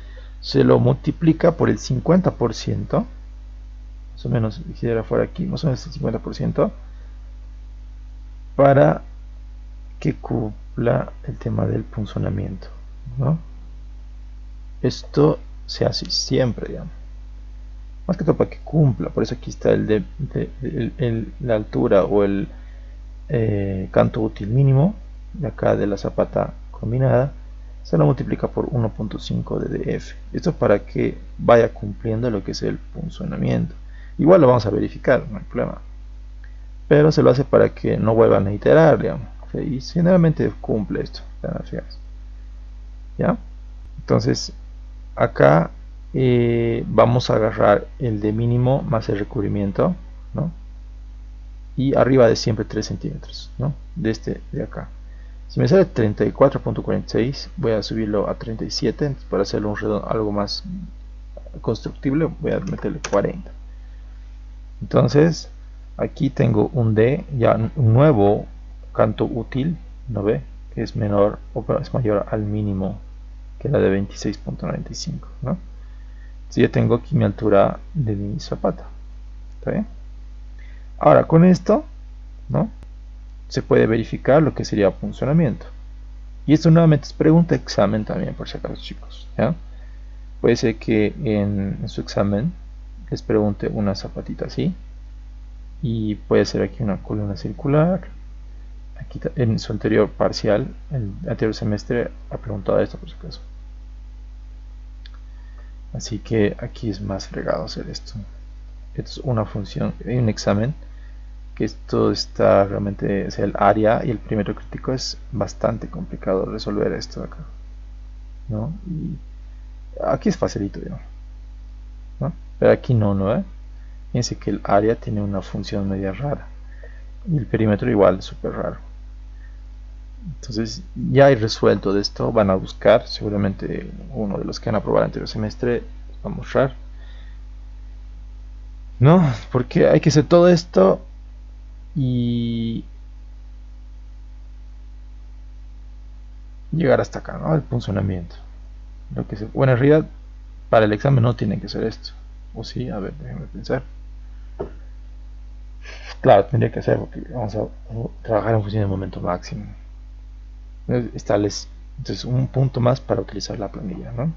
Se lo multiplica por el 50%, más o menos, si era fuera aquí, más o menos el 50%, para que cumpla el tema del punzonamiento, ¿no? Esto se hace siempre, digamos. Más que todo para que cumpla, por eso aquí está la altura o el canto útil mínimo, de acá de la zapata combinada, se lo multiplica por 1.5 de df. Esto para que vaya cumpliendo lo que es el punzonamiento. Igual lo vamos a verificar, no hay problema. Pero se lo hace para que no vuelvan a iterar, digamos. Y generalmente cumple esto. ¿Ya? Entonces, acá vamos a agarrar el de mínimo más el recubrimiento, ¿no? Y arriba de siempre 3 centímetros, ¿no? De este de acá. Si me sale 34.46, voy a subirlo a 37. Para hacerlo algo más constructible, voy a meterle 40. Entonces, aquí tengo un D, ya un nuevo canto útil, ¿no ve? Que es menor o es mayor al mínimo, que la de 26.95, ¿no? Entonces ya tengo aquí mi altura de mi zapata. ¿Está bien? Ahora, con esto, ¿no? Se puede verificar lo que sería funcionamiento. Y esto nuevamente es pregunta examen también, por si acaso, chicos, ¿ya? Puede ser que en su examen les pregunte una zapatita así, y puede ser aquí una columna circular. Aquí en su anterior parcial, el anterior semestre, ha preguntado esto, por si acaso. Así que aquí es más fregado hacer esto. Esto es una función, hay un examen que esto está realmente, o sea, el área y el perímetro crítico es bastante complicado resolver esto acá, ¿no? Y aquí es facilito, ¿no? Pero aquí no, Fíjense que el área tiene una función media rara y el perímetro igual, súper raro. Entonces ya hay resuelto de esto, van a buscar, seguramente uno de los que van a probar el anterior semestre va a mostrar, ¿no? Porque hay que hacer todo esto y llegar hasta acá, ¿no? El funcionamiento. Bueno, en realidad para el examen no tienen que hacer esto. O sí, a ver, déjenme pensar. Claro, tendría que hacer porque vamos a trabajar en función de momento máximo. Entonces un punto más para utilizar la planilla, ¿no?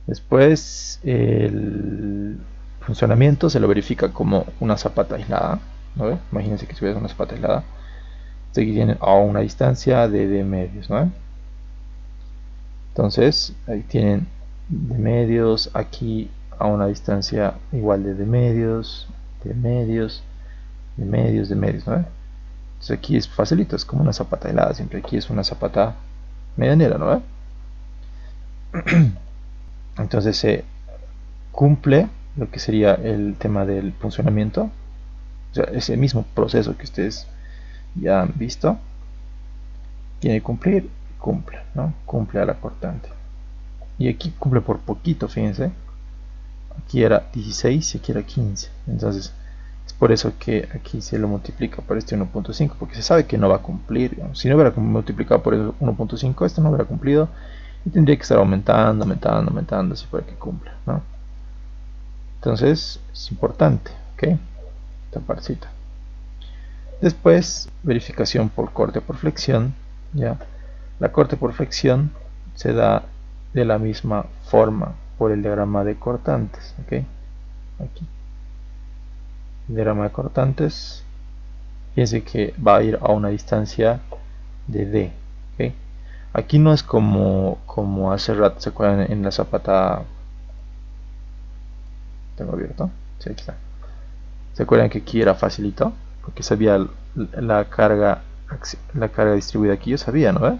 Después el funcionamiento se lo verifica como una zapata aislada, ¿no? Imagínense que si hubiera una zapata aislada, se tiene a una distancia de medios, ¿no? Entonces ahí tienen de medios, aquí a una distancia igual de medios, de medios, de medios, de medios, ¿no? Entonces aquí es facilito, es como una zapata helada, siempre aquí es una zapata medianera, ¿no? Entonces se cumple lo que sería el tema del funcionamiento, o sea, ese mismo proceso que ustedes ya han visto, tiene que cumplir, cumple, ¿no? Cumple a la cortante. Y aquí cumple por poquito, fíjense. Aquí era 16 y aquí era 15. Entonces es por eso que aquí se lo multiplica por este 1.5, porque se sabe que no va a cumplir, digamos. Si no hubiera multiplicado por el 1.5, esto no hubiera cumplido y tendría que estar aumentando así para que cumpla, ¿no? Entonces es importante, ¿ok? Esta partecita. Después, verificación por corte por flexión. ¿Ya? La corte por flexión se da de la misma forma por el diagrama de cortantes. ¿Okay? Aquí. El diagrama de cortantes. Fíjense que va a ir a una distancia de D. ¿Okay? Aquí no es como hace rato, ¿se acuerdan en la zapata? Tengo abierto. Sí, aquí está. ¿Se acuerdan que aquí era facilito? Porque sabía la carga distribuida aquí, yo sabía, ¿no?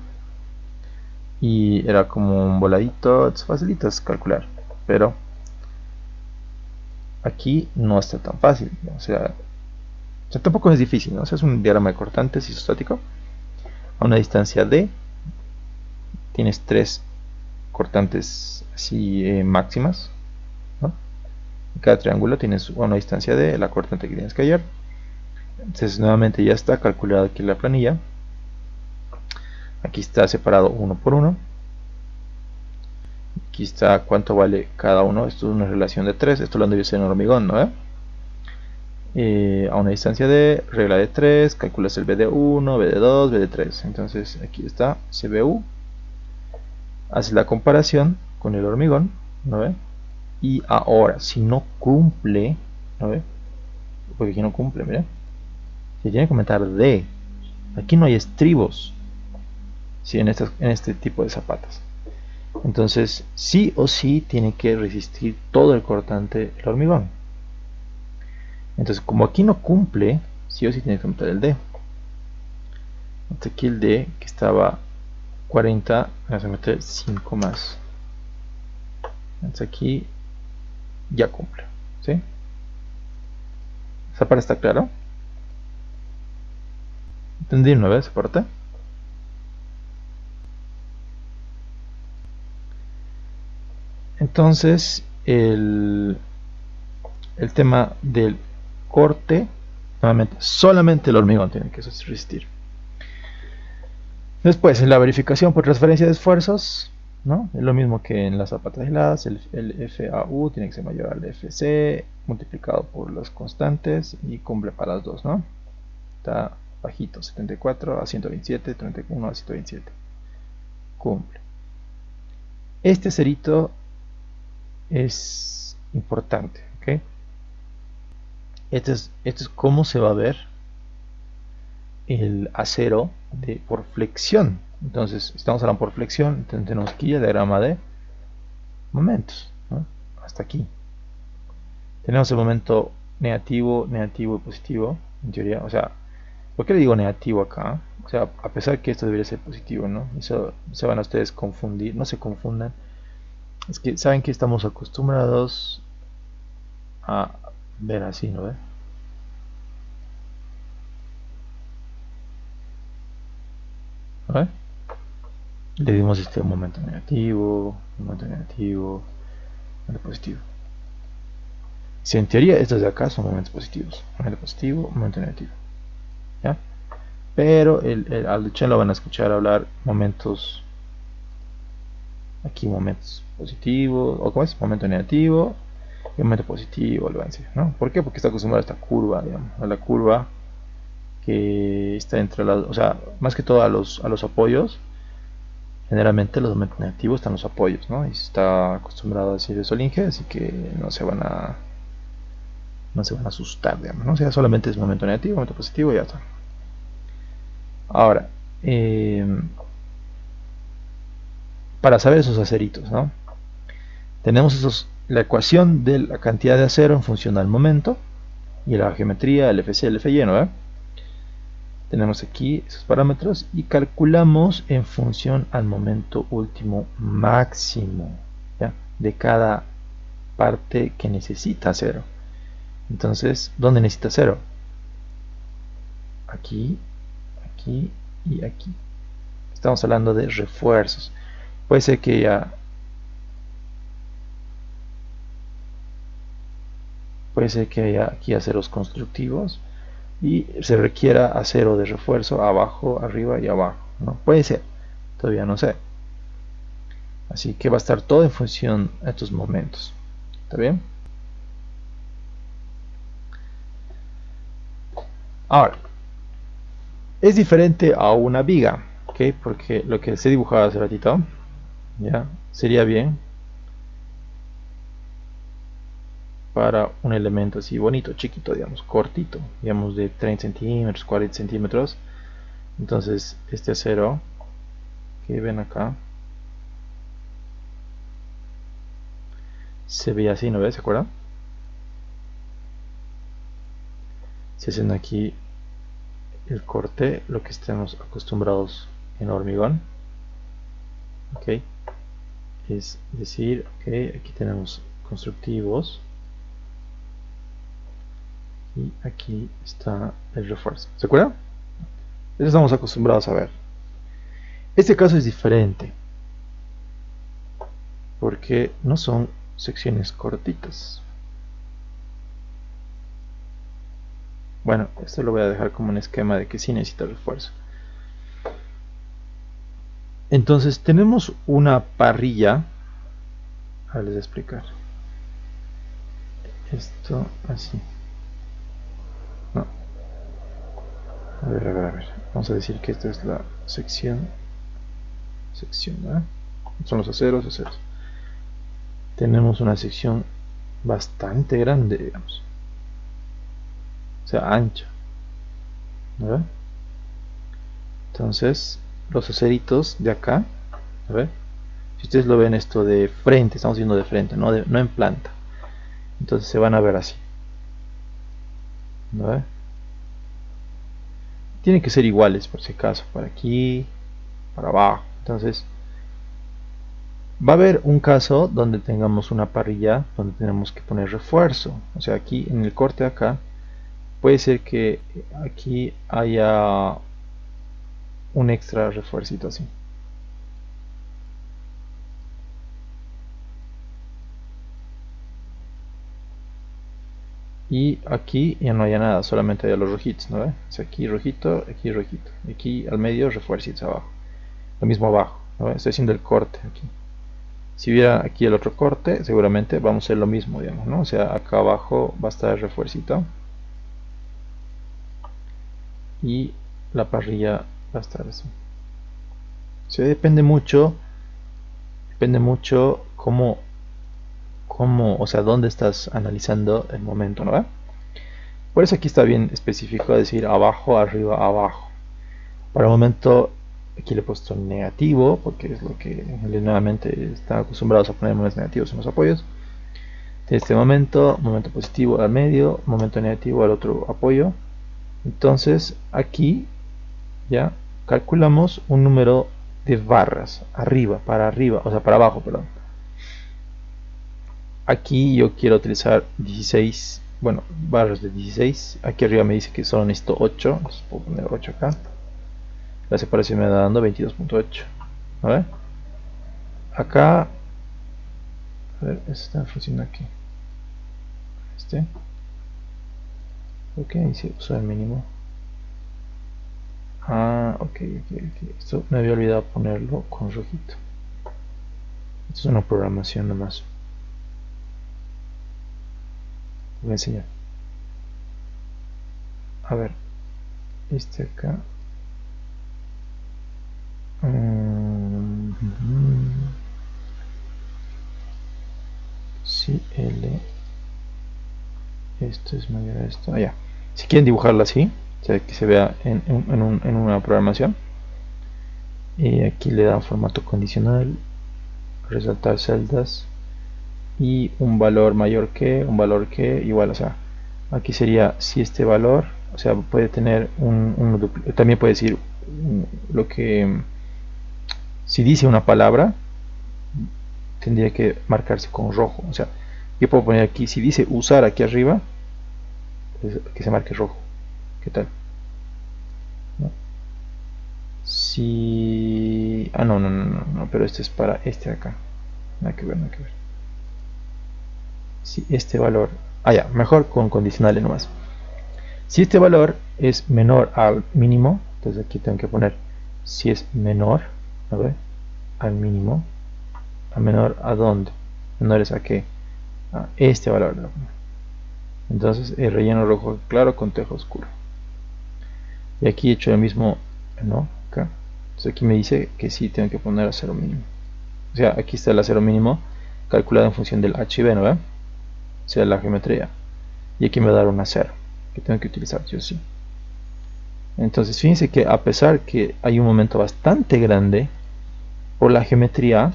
Y era como un voladito, es facilito es calcular. Pero aquí no está tan fácil, ¿no? O sea, tampoco es difícil, ¿no? O sea, es un diagrama de cortantes isostático. A una distancia D tienes tres cortantes así máximas, ¿no? En cada triángulo tienes una distancia D, la cortante que tienes que hallar. Entonces nuevamente ya está calculado aquí la planilla. Aquí está separado uno por uno. Aquí está cuánto vale cada uno. Esto es una relación de 3. Esto lo han debido hacer en hormigón, ¿no? A una distancia de regla de 3, calculas el B de 1, B de 2, B de 3. Entonces aquí está CBU. Haces la comparación con el hormigón, ¿no ve? Y ahora, si no cumple, ¿no ve? Porque aquí no cumple, mira. Se tiene que aumentar D. Aquí no hay estribos, ¿sí? En este tipo de zapatas. Entonces, sí o sí tiene que resistir todo el cortante el hormigón. Entonces, como aquí no cumple, sí o sí tiene que aumentar el D. Hasta aquí el D, que estaba 40, vamos a meter 5 más. Entonces aquí ya cumple, ¿sí? ¿Esa parte está claro? ¿Entendí una vez esa parte? Entonces, el tema del corte, nuevamente, solamente el hormigón tiene que resistir. Después, en la verificación por transferencia de esfuerzos, ¿no? Es lo mismo que en las zapatas aisladas, el FAU tiene que ser mayor al FC multiplicado por las constantes y cumple para las dos, ¿no? Está bajito, 74 a 127, 31 a 127. Cumple. Este cerito es importante, ¿ok? Este es cómo se va a ver el acero por flexión. Entonces, estamos hablando por flexión, entonces tenemos aquí el diagrama de momentos, ¿no? Hasta aquí. Tenemos el momento negativo, negativo y positivo, en teoría. O sea, ¿por qué le digo negativo acá? O sea, a pesar que esto debería ser positivo, ¿no? Eso se van a ustedes confundir, no se confundan. Es que saben que estamos acostumbrados a ver así, ¿no ve? ¿No ve? Le dimos este momento negativo, momento positivo. Si en teoría estos de acá son momentos positivos, momento positivo, momento negativo, ¿ya? Pero al Duchenne lo van a escuchar hablar momentos, aquí momentos positivos, o como es, momento negativo y momento positivo, lo van a decir, ¿no? ¿Por qué? Porque está acostumbrado a esta curva, digamos, a la curva que está entre las, o sea, más que todo a los apoyos. Generalmente los momentos negativos están los apoyos, ¿no? Y está acostumbrado a decir eso el Inge, así que no se van a asustar, digamos, ¿no? O sea, solamente es momento negativo, momento positivo y ya está. Ahora, para saber esos aceritos, ¿no? Tenemos la ecuación de la cantidad de acero en función al momento y la geometría, el FC, el FY, ¿no? Tenemos aquí esos parámetros y calculamos en función al momento último máximo, ¿ya? De cada parte que necesita acero. Entonces, ¿dónde necesita acero? Aquí, aquí y aquí. Estamos hablando de refuerzos. Puede ser que ya haya aquí aceros constructivos y se requiera acero de refuerzo abajo, arriba y abajo, ¿no? Puede ser, todavía no sé. Así que va a estar todo en función a estos momentos. ¿Está bien? Ahora, Es diferente a una viga, ¿ok? Porque lo que se dibujaba hace ratito, ya, sería bien para un elemento así bonito, chiquito, digamos, cortito, digamos de 30 centímetros, 40 centímetros. Entonces este acero que ven acá se ve así, ¿no ves? ¿Se acuerdan? Si hacen aquí el corte, lo que estamos acostumbrados en hormigón, ok, es decir, ok, aquí tenemos constructivos y aquí está el refuerzo. ¿Se acuerdan? Eso estamos acostumbrados a ver. Este caso es diferente porque no son secciones cortitas. Bueno, esto lo voy a dejar como un esquema de que sí necesita refuerzo. Entonces tenemos una parrilla. Ahora les voy a explicar. Esto así. No. A ver. Vamos a decir que esta es la sección. ¿Verdad? Son los aceros. Tenemos una sección bastante grande, digamos. O sea, ancha. ¿Verdad? Entonces, los aceritos de acá, a ver, si ustedes lo ven esto de frente, estamos viendo de frente, no en planta. Entonces se van a ver así. ¿Verdad? Tienen que ser iguales por si acaso, para aquí, para abajo. Entonces, va a haber un caso donde tengamos una parrilla donde tenemos que poner refuerzo. O sea, aquí en el corte de acá, puede ser que aquí haya un extra refuercito así. Y aquí ya no haya nada, solamente haya los rojitos, ¿no? O sea, aquí rojito, aquí al medio refuercitos abajo, lo mismo abajo, ¿no? Estoy haciendo el corte aquí. Si hubiera aquí el otro corte, seguramente vamos a hacer lo mismo, digamos, ¿no? O sea, acá abajo va a estar el refuercito y la parrilla va a estar así. O sea, depende mucho cómo, o sea, dónde estás analizando el momento, ¿no? Por eso aquí está bien específico decir abajo, arriba, abajo. Para el momento aquí le he puesto negativo porque es lo que nuevamente están acostumbrados a poner momentos negativos en los apoyos. De este momento positivo al medio, momento negativo al otro apoyo. Entonces aquí ya calculamos un número de barras para arriba, o sea, para abajo, perdón. Aquí yo quiero utilizar 16, bueno, barras de 16. Aquí arriba me dice que solo necesito 8, entonces puedo poner 8 acá. La separación me da dando 22.8. A ver, acá, a ver, este está funcionando aquí. Ok, sí, uso el mínimo. Ok. Esto me había olvidado ponerlo con rojito. Esto es una programación nomás. Voy a enseñar. A ver, este acá. Si L, esto es mayor a esto. Ya. Si quieren dibujarlo así, o sea, que se vea en una programación, y aquí le dan formato condicional, resaltar celdas y un valor mayor que, un valor que igual, o sea, aquí sería si este valor, o sea, puede tener también puede decir lo que, si dice una palabra, tendría que marcarse con rojo, o sea, yo puedo poner aquí, si dice usar aquí arriba, pues que se marque rojo. ¿Qué tal? ¿No? Si... no, pero este es para este de acá. Nada que ver. Si este valor... ya, mejor con condicionales nomás. Si este valor es menor al mínimo, entonces aquí tengo que poner si es menor, a ver, al mínimo. ¿A menor a dónde? ¿Menores a qué? A este valor. Entonces el relleno rojo claro con tejo oscuro. Y aquí he hecho el mismo, no, acá. Entonces aquí me dice que sí tengo que poner acero mínimo. O sea, aquí está el acero mínimo calculado en función del H y B, ¿no ve? O sea, la geometría. Y aquí me va a dar un acero que tengo que utilizar yo sí. Entonces fíjense que a pesar que hay un momento bastante grande por la geometría,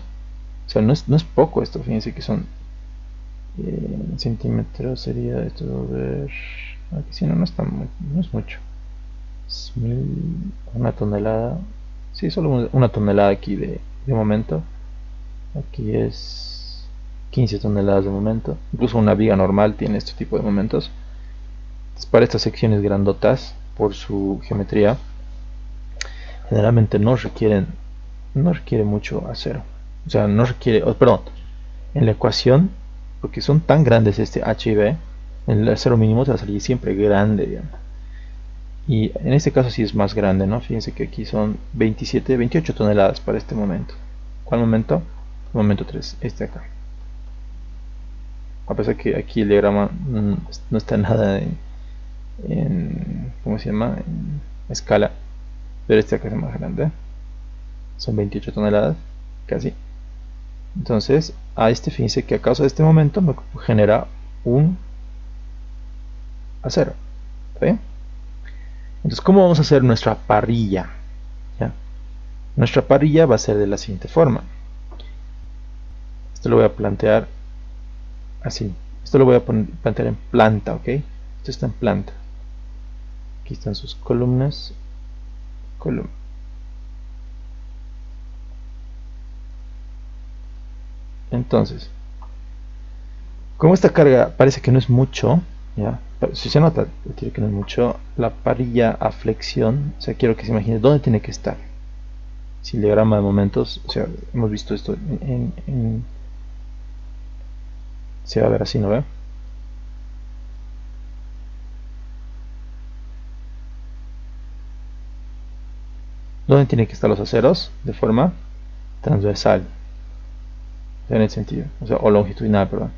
o sea, no es poco esto, fíjense que son en centímetros sería esto, a ver, aquí sí no es no es mucho, es una tonelada, sí, solo una tonelada aquí de momento, aquí es 15 toneladas de momento, incluso una viga normal tiene este tipo de momentos. Entonces, para estas secciones grandotas, por su geometría, generalmente no requiere mucho acero, o sea, no requiere, perdón, en la ecuación, porque son tan grandes este H y B, el acero mínimo te va a salir siempre grande, digamos. Y en este caso sí es más grande, ¿no? Fíjense que aquí son 28 toneladas para este momento. ¿Cuál momento? Momento 3, este acá. A pesar que aquí el diagrama no está nada ¿cómo se llama? En escala, pero este acá es más grande. Son 28 toneladas, casi. Entonces, a este fíjense que a causa de este momento me genera un acero. ¿Sí? Entonces, ¿cómo vamos a hacer nuestra parrilla? ¿Ya? Nuestra parrilla va a ser de la siguiente forma. Esto lo voy a plantear así. Esto lo voy a plantear en planta, ¿ok? Esto está en planta. Aquí están sus columnas. Entonces, como esta carga parece que no es mucho, ¿ya? Si se nota que no es mucho, la parrilla a flexión, o sea, quiero que se imagine dónde tiene que estar. Si el diagrama de momentos, o sea, hemos visto esto se va a ver así, ¿no ve? ¿Dónde tienen que estar los aceros? De forma transversal, en el sentido, o sea, o longitudinal, perdón.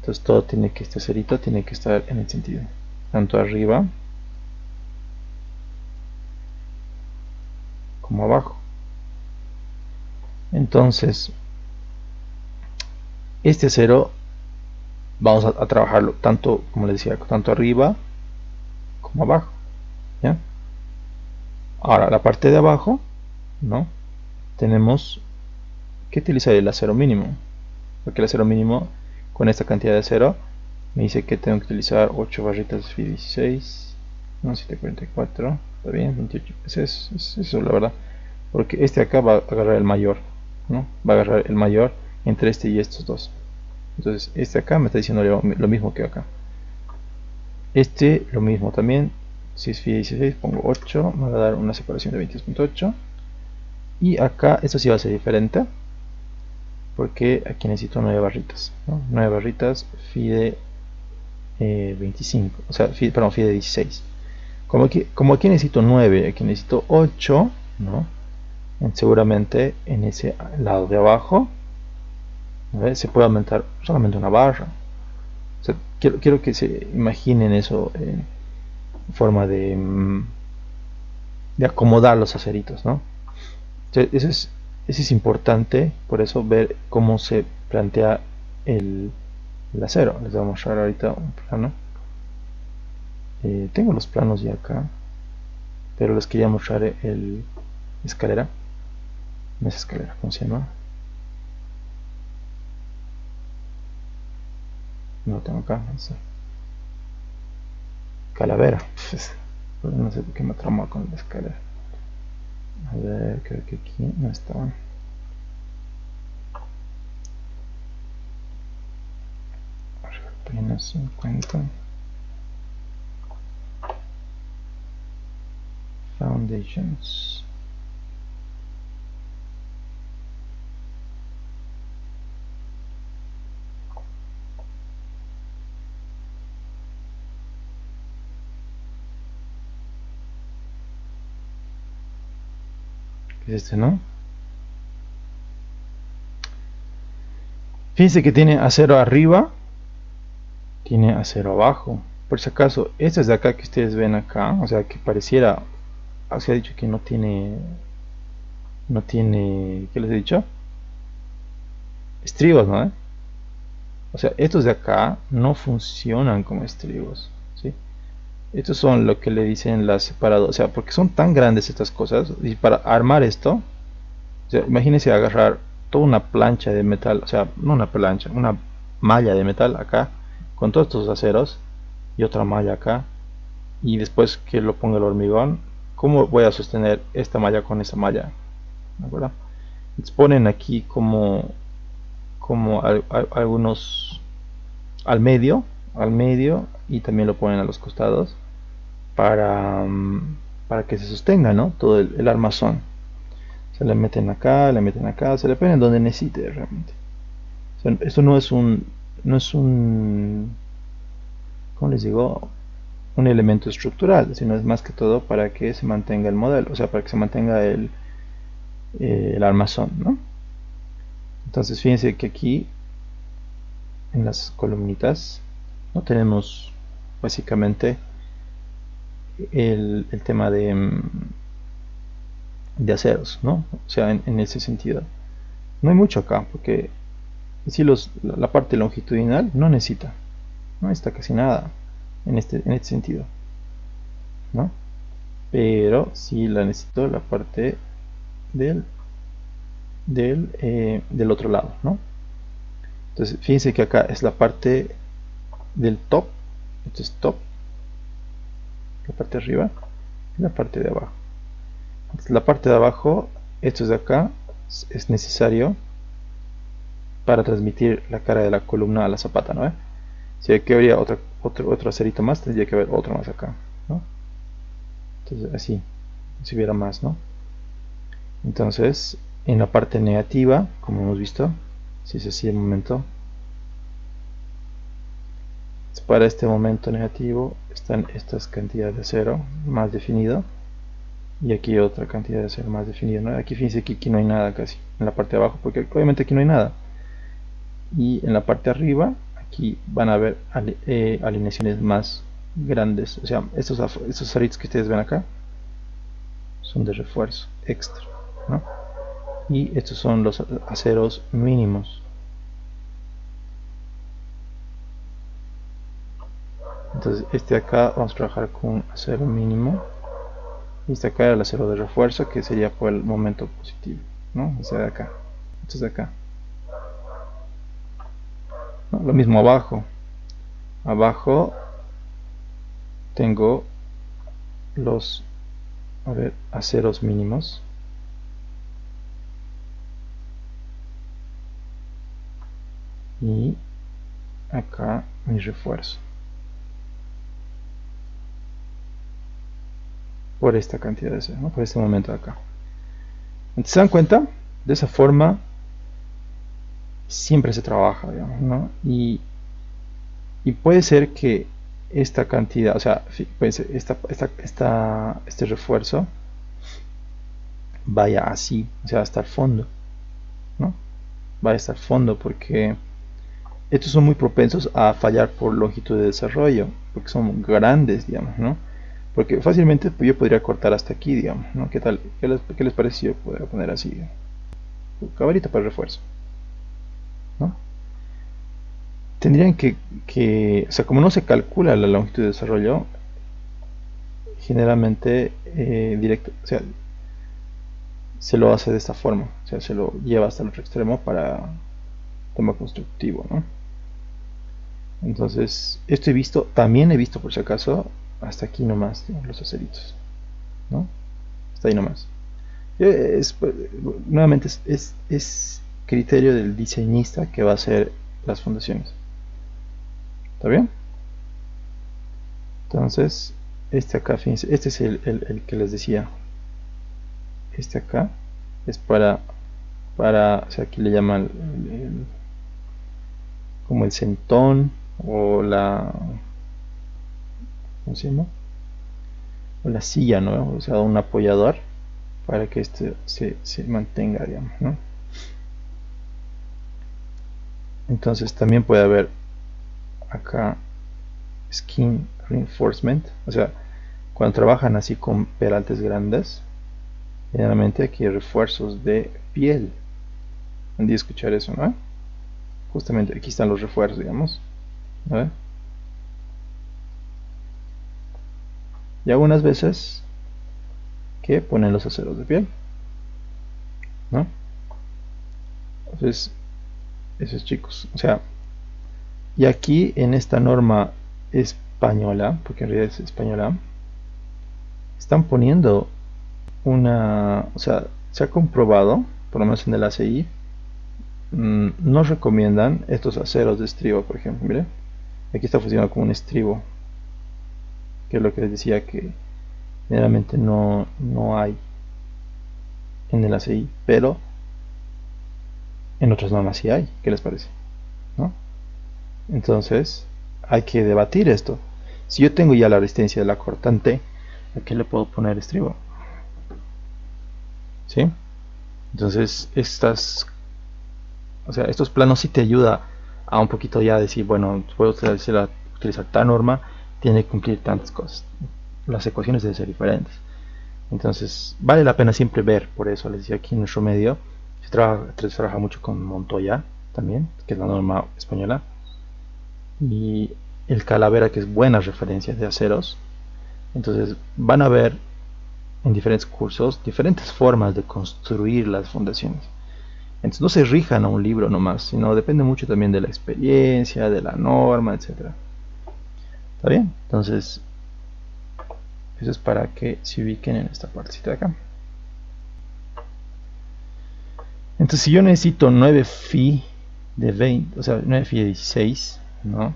Entonces todo tiene que, este acerito tiene que estar en el sentido, tanto arriba como abajo. Entonces, este acero vamos a trabajarlo tanto, como les decía, tanto arriba como abajo, ¿ya? Ahora, la parte de abajo, ¿no? Tenemos que utilizar el acero mínimo, porque el acero mínimo con esta cantidad de acero me dice que tengo que utilizar 8 barritas de 16, no, 744, está bien, 28, es eso la verdad, porque este acá va a agarrar el mayor, ¿no? Va a agarrar el mayor entre este y estos dos. Entonces este acá me está diciendo lo mismo que acá. Este lo mismo también. Si es FI 16 pongo 8, me va a dar una separación de 22.8. Y acá esto sí va a ser diferente, porque aquí necesito 9 barritas, ¿no? 9 barritas FI de 25, o sea, perdón, FI de 16. Como aquí necesito 9, aquí necesito 8, ¿no? Seguramente en ese lado de abajo, se puede aumentar solamente una barra. O sea, quiero que se imaginen eso en forma de acomodar los aceritos, ¿no? Entonces, eso es importante, por eso ver cómo se plantea el acero. Les voy a mostrar ahorita un plano. Tengo los planos ya acá, pero les quería mostrar el escalera. No es escalera, ¿cómo se llama? No lo tengo acá, no sé. Calavera. No sé por qué me trauma con la escalera. A ver, creo que aquí no estaban. Apenas 50. Foundations. ¿Qué es este, no? Fíjense que tiene acero arriba, tiene acero abajo. Por si acaso, estas de acá que ustedes ven acá, o sea que pareciera se ha dicho que ¿qué les he dicho? Estribos, ¿no? O sea, estos de acá no funcionan como estribos, ¿sí? Estos son lo que le dicen las separadoras, o sea, porque son tan grandes estas cosas, y para armar esto, o sea, imagínense agarrar toda una plancha de metal, o sea, no una plancha, una malla de metal acá, con todos estos aceros, y otra malla acá, y después que lo ponga el hormigón, ¿cómo voy a sostener esta malla con esa malla? ¿De acuerdo? Entonces ponen aquí como algunos al medio, y también lo ponen a los costados para que se sostenga, ¿no? Todo el armazón. Se le meten acá, se le ponen donde necesite realmente. O sea, esto no es un, ¿cómo les digo? Un elemento estructural, sino es más que todo para que se mantenga el modelo, o sea, para que se mantenga el armazón, ¿no? Entonces fíjense que aquí en las columnitas no tenemos básicamente el tema de aceros, ¿no? O sea, en ese sentido. No hay mucho acá, porque si la parte longitudinal no necesita casi nada en este sentido, ¿no? Pero sí la necesito la parte del, del otro lado, ¿no? Entonces, fíjense que acá es la parte del top, esto es top, la parte de arriba y la parte de abajo. Entonces, la parte de abajo, esto es de acá, es necesario para transmitir la cara de la columna a la zapata, ¿no? Si aquí habría otro acerito más, tendría que haber otro más acá, ¿no? Entonces así, si hubiera más, ¿no? Entonces, en la parte negativa, como hemos visto, si es así el momento, para este momento negativo están estas cantidades de acero más definido, y aquí otra cantidad de acero más definido, ¿no? Aquí fíjense que aquí no hay nada casi, en la parte de abajo, porque obviamente aquí no hay nada. Y en la parte de arriba, aquí van a ver alineaciones más grandes, o sea, estos aritos que ustedes ven acá son de refuerzo extra, ¿no? Y estos son los aceros mínimos. Entonces este de acá vamos a trabajar con acero mínimo, y este acá era el acero de refuerzo, que sería por el momento positivo, ¿no? Este de acá, este de acá, ¿no? Lo mismo abajo tengo los aceros mínimos, y acá mi refuerzo por esta cantidad de acero, ¿no? Por este momento de acá. Entonces, ¿se dan cuenta? De esa forma siempre se trabaja, digamos, ¿no? Y puede ser que esta cantidad, o sea, puede ser este refuerzo vaya así, o sea, hasta el fondo, ¿no? Vaya hasta el fondo, porque estos son muy propensos a fallar por longitud de desarrollo, porque son grandes, digamos, ¿no? Porque fácilmente pues, yo podría cortar hasta aquí, digamos, ¿no? ¿Qué tal? ¿Qué les parece si yo podría poner así? Cabarita para el refuerzo, ¿no? Tendrían o sea, como no se calcula la longitud de desarrollo, generalmente directo, o sea, se lo hace de esta forma, o sea, se lo lleva hasta el otro extremo para tema constructivo, ¿no? Entonces, esto también he visto por si acaso, hasta aquí nomás, digamos, los aceritos, ¿no? Hasta ahí nomás. Nuevamente es criterio del diseñista que va a hacer las fundaciones. ¿Está bien? Entonces, este acá, fíjense, este es el que les decía. Este acá es o sea, aquí le llaman como el centón, o ¿cómo se llama? O la silla, ¿no? O sea, un apoyador para que este se mantenga, digamos, ¿no? Entonces también puede haber acá skin reinforcement, o sea, cuando trabajan así con peraltes grandes, generalmente aquí hay refuerzos de piel. Han de escuchar eso, ¿no? Justamente aquí están los refuerzos, digamos. ¿No? Y algunas veces que ponen los aceros de piel, ¿no? Entonces, esos chicos, o sea, y aquí en esta norma española, porque en realidad es española, están poniendo una, o sea, se ha comprobado, por lo menos en el ACI, no recomiendan estos aceros de estribo, por ejemplo, mire, aquí está funcionando como un estribo, que es lo que les decía que generalmente no hay en el ACI, pero en otras normas sí hay. ¿Qué les parece? ¿No? Entonces hay que debatir esto. Si yo tengo ya la resistencia de la cortante, ¿a qué le puedo poner estribo? ¿Sí? Entonces estos planos sí te ayuda a un poquito ya decir, bueno, puedo utilizar tal norma, tiene que cumplir tantas cosas. Las ecuaciones deben ser diferentes. Entonces vale la pena siempre ver. Por eso les decía, aquí en nuestro medio se trabaja mucho con Montoya también, que es la norma española, y el Calavera, que es buena referencia de aceros. Entonces van a ver en diferentes cursos diferentes formas de construir las fundaciones. Entonces no se rijan a un libro nomás, sino depende mucho también de la experiencia, de la norma, etcétera. ¿Está bien? Entonces eso es para que se ubiquen en esta partecita de acá. Entonces si yo necesito 9 phi de 20, o sea 9 phi de 16, ¿no?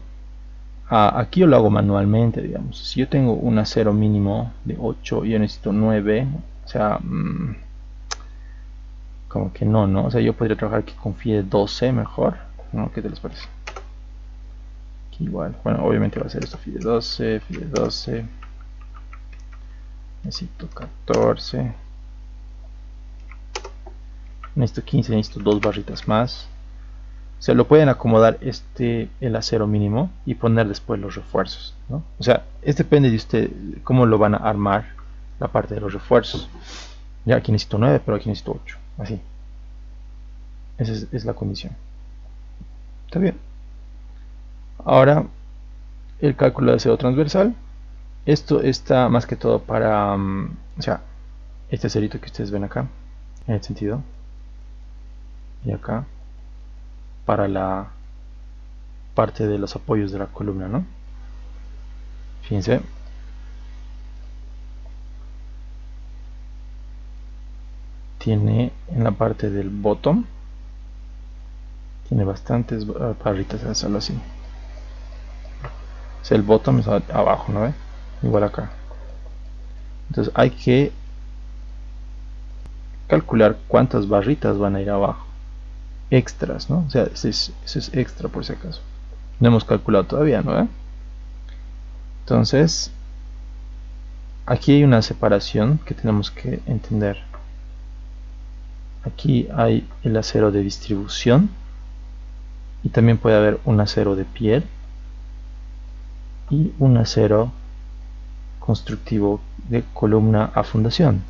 Aquí yo lo hago manualmente, digamos. Si yo tengo un acero mínimo de 8 y yo necesito 9, o sea, como que no, ¿no? O sea, yo podría trabajar aquí con phi de 12 mejor, ¿no? ¿Qué te les parece? Aquí igual, bueno, obviamente va a ser esto phi de 12, phi de 12. Necesito 14. Necesito 15, necesito 2 barritas más. Se lo pueden acomodar el acero mínimo y poner después los refuerzos, ¿no? O sea, depende de usted cómo lo van a armar la parte de los refuerzos. Ya aquí necesito 9, pero aquí necesito 8, así. Esa es la condición. Está bien. Ahora el cálculo de acero transversal. Esto está más que todo para, o sea, este acerito que ustedes ven acá, en el sentido, y acá para la parte de los apoyos de la columna, ¿no? Fíjense, tiene en la parte del bottom, tiene bastantes barritas, a hacerlo así. O sea, el bottom es abajo, ¿no ve? Igual acá. Entonces hay que calcular cuántas barritas van a ir abajo. Extras, ¿no? O sea, eso es extra por si acaso. No hemos calculado todavía, ¿no ve? Entonces, aquí hay una separación que tenemos que entender. Aquí hay el acero de distribución y también puede haber un acero de piel y un acero constructivo de columna a fundación.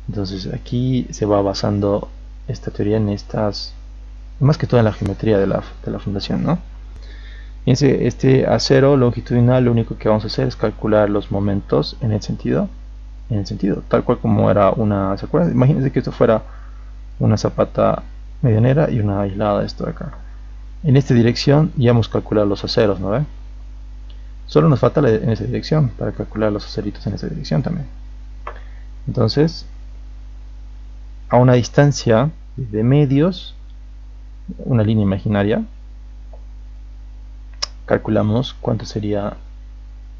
Entonces aquí se va basando esta teoría en estas, más que todo en la geometría de la fundación, ¿no? Fíjense, este acero longitudinal, lo único que vamos a hacer es calcular los momentos en el sentido, tal cual como era una, ¿se acuerdan? Imagínense que esto fuera una zapata medianera y una aislada, esto de acá. En esta dirección ya hemos calculado los aceros, ¿no ve? Solo nos falta en esa dirección para calcular los aceritos en esa dirección también. Entonces, a una distancia de medios, una línea imaginaria, calculamos cuánto sería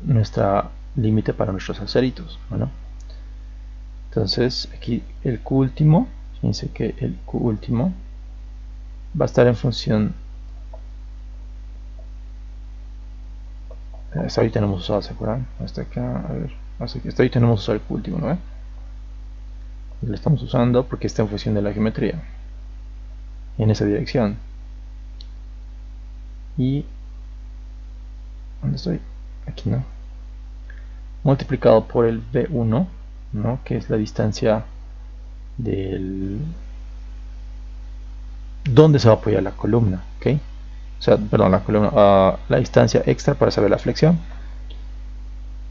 nuestra límite para nuestros aceritos. Bueno, entonces aquí el Q último, fíjense que el Q último va a estar en función, hasta ahorita no hemos usado, ¿se acuerdan? Hasta acá, a ver, hasta ahorita no hemos usado el Q último, ¿no? Lo estamos usando porque está en función de la geometría en esa dirección. Y ¿dónde estoy? Aquí no. multiplicado por el B1, ¿no? Que es la distancia del donde se va a apoyar la columna, ¿ok? O sea, perdón, la columna, la distancia extra para saber la flexión,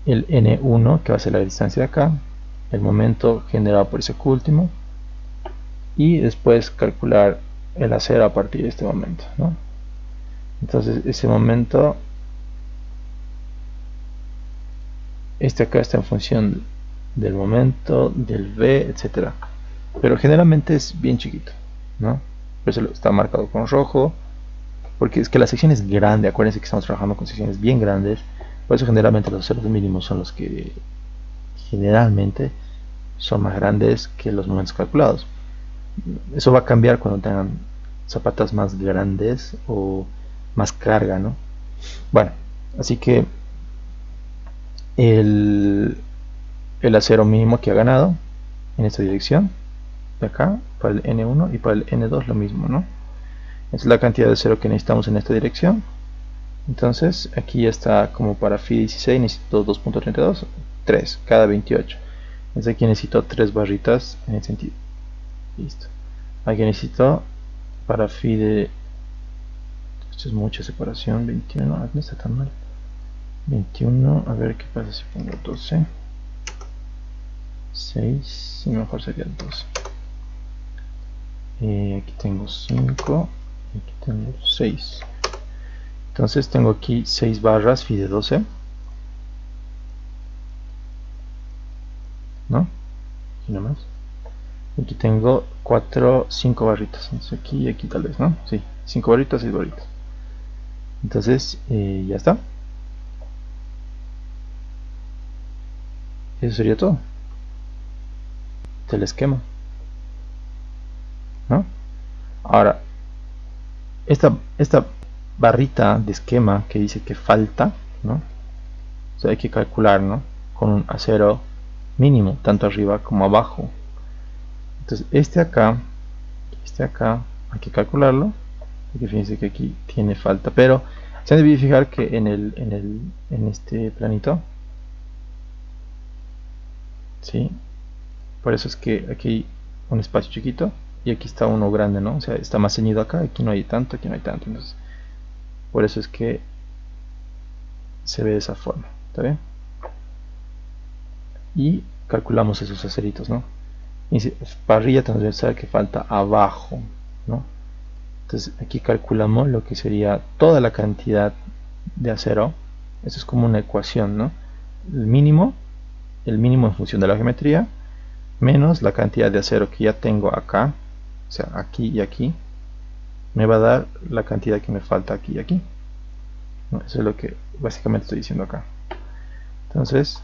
el N1 que va a ser la distancia de acá, el momento generado por ese último, y después calcular el acero a partir de este momento, ¿no? Entonces ese momento, este acá está en función del momento, del V, etcétera, pero generalmente es bien chiquito, ¿no? Por eso está marcado con rojo, porque es que la sección es grande. Acuérdense que estamos trabajando con secciones bien grandes, por eso generalmente los ceros mínimos son los que generalmente son más grandes que los momentos calculados. Eso va a cambiar cuando tengan zapatas más grandes o más carga, ¿no? Bueno, así que el acero mínimo que ha ganado en esta dirección de acá para el N1 y para el N2 lo mismo, ¿no? Esa es la cantidad de acero que necesitamos en esta dirección. Entonces aquí ya está, como para Fi 16 necesito 2.32, 3 cada 28. Entonces aquí necesito 3 barritas en el sentido. Listo. Aquí necesito para Fi de... Esto es mucha separación, 21, no está tan mal. 21, a ver qué pasa si pongo 12. 6, y mejor sería 12. Aquí tengo 5, aquí tengo 6. Entonces tengo aquí 6 barras Fi de 12, ¿no? Aquí nomás. Aquí tengo 5 barritas. Entonces aquí y aquí tal vez, ¿no? Sí, 5 barritas, 6 barritas. Entonces ya está. Eso sería todo del esquema, ¿no? Ahora, esta barrita de esquema que dice que falta, ¿no? O sea, hay que calcular, ¿no? Con un acero mínimo, tanto arriba como abajo. Entonces, este acá, hay que calcularlo, porque fíjense que aquí tiene falta, pero se han de fijar que en este planito, ¿sí? Por eso es que aquí hay un espacio chiquito y aquí está uno grande, ¿no? O sea, está más ceñido acá, aquí no hay tanto, aquí no hay tanto. Entonces, por eso es que se ve de esa forma, ¿está bien? Y calculamos esos aceritos, ¿no? Y parrilla transversal que falta abajo, ¿no? Entonces aquí calculamos lo que sería toda la cantidad de acero. Esto es como una ecuación, ¿no? El mínimo en función de la geometría, menos la cantidad de acero que ya tengo acá, o sea, aquí y aquí, me va a dar la cantidad que me falta aquí y aquí, ¿no? Eso es lo que básicamente estoy diciendo acá. Entonces,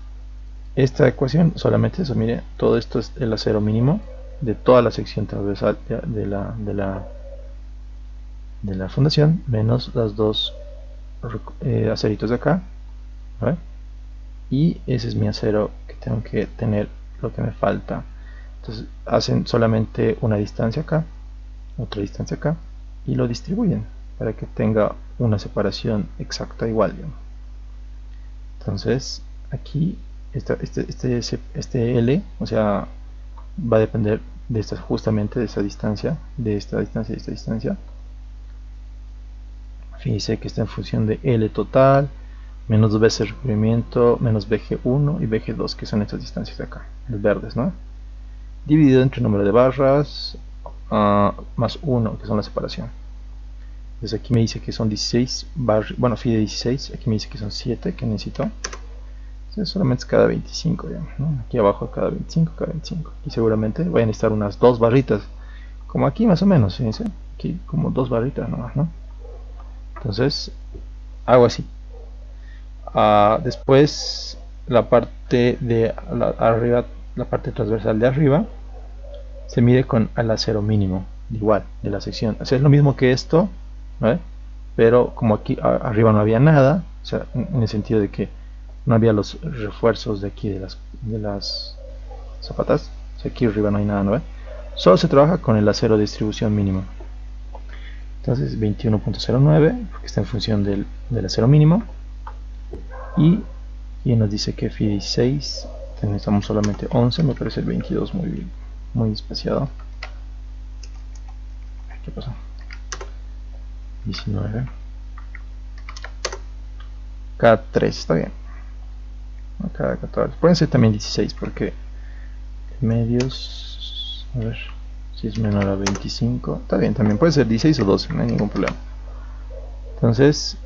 esta ecuación solamente eso, mire, todo esto es el acero mínimo de toda la sección transversal de la fundación, menos las dos aceritos de acá, ¿vale? Y ese es mi acero que tengo que tener, lo que me falta. Entonces hacen solamente una distancia acá, otra distancia acá, y lo distribuyen para que tenga una separación exacta igual, digamos. Entonces aquí este L, o sea, va a depender de esta, justamente de esta distancia, de esta distancia y esta distancia. Fíjense que está en función de L total menos 2 veces recubrimiento menos BG1 y BG2, que son estas distancias de acá, los verdes, ¿no? Dividido entre el número de barras más 1, que son la separación. Entonces aquí me dice que son 16 barras, bueno, Fi de 16, aquí me dice que son 7 que necesito. Entonces solamente es cada 25, digamos, ¿no? Aquí abajo cada 25, cada 25. Y seguramente voy a necesitar unas 2 barritas, como aquí más o menos, fíjense, aquí como 2 barritas nomás, ¿no? Entonces hago así. Después la parte de arriba, la parte transversal de arriba se mide con el acero mínimo, igual, de la sección. O sea, es lo mismo que esto, ¿vale? Pero como aquí arriba no había nada, o sea, en el sentido de que no había los refuerzos de aquí de las zapatas, o sea, aquí arriba no hay nada, ¿no? Solo se trabaja con el acero de distribución mínimo. Entonces 21.09, porque está en función del acero mínimo. Y y nos dice que FI 16, necesitamos solamente 11, me parece el 22 muy bien, muy espaciado. ¿Qué pasó? 19, cada 3 está bien, cada 14, pueden ser también 16 porque medios, a ver si es menor a 25, está bien, también puede ser 16 o 12, no hay ningún problema. Entonces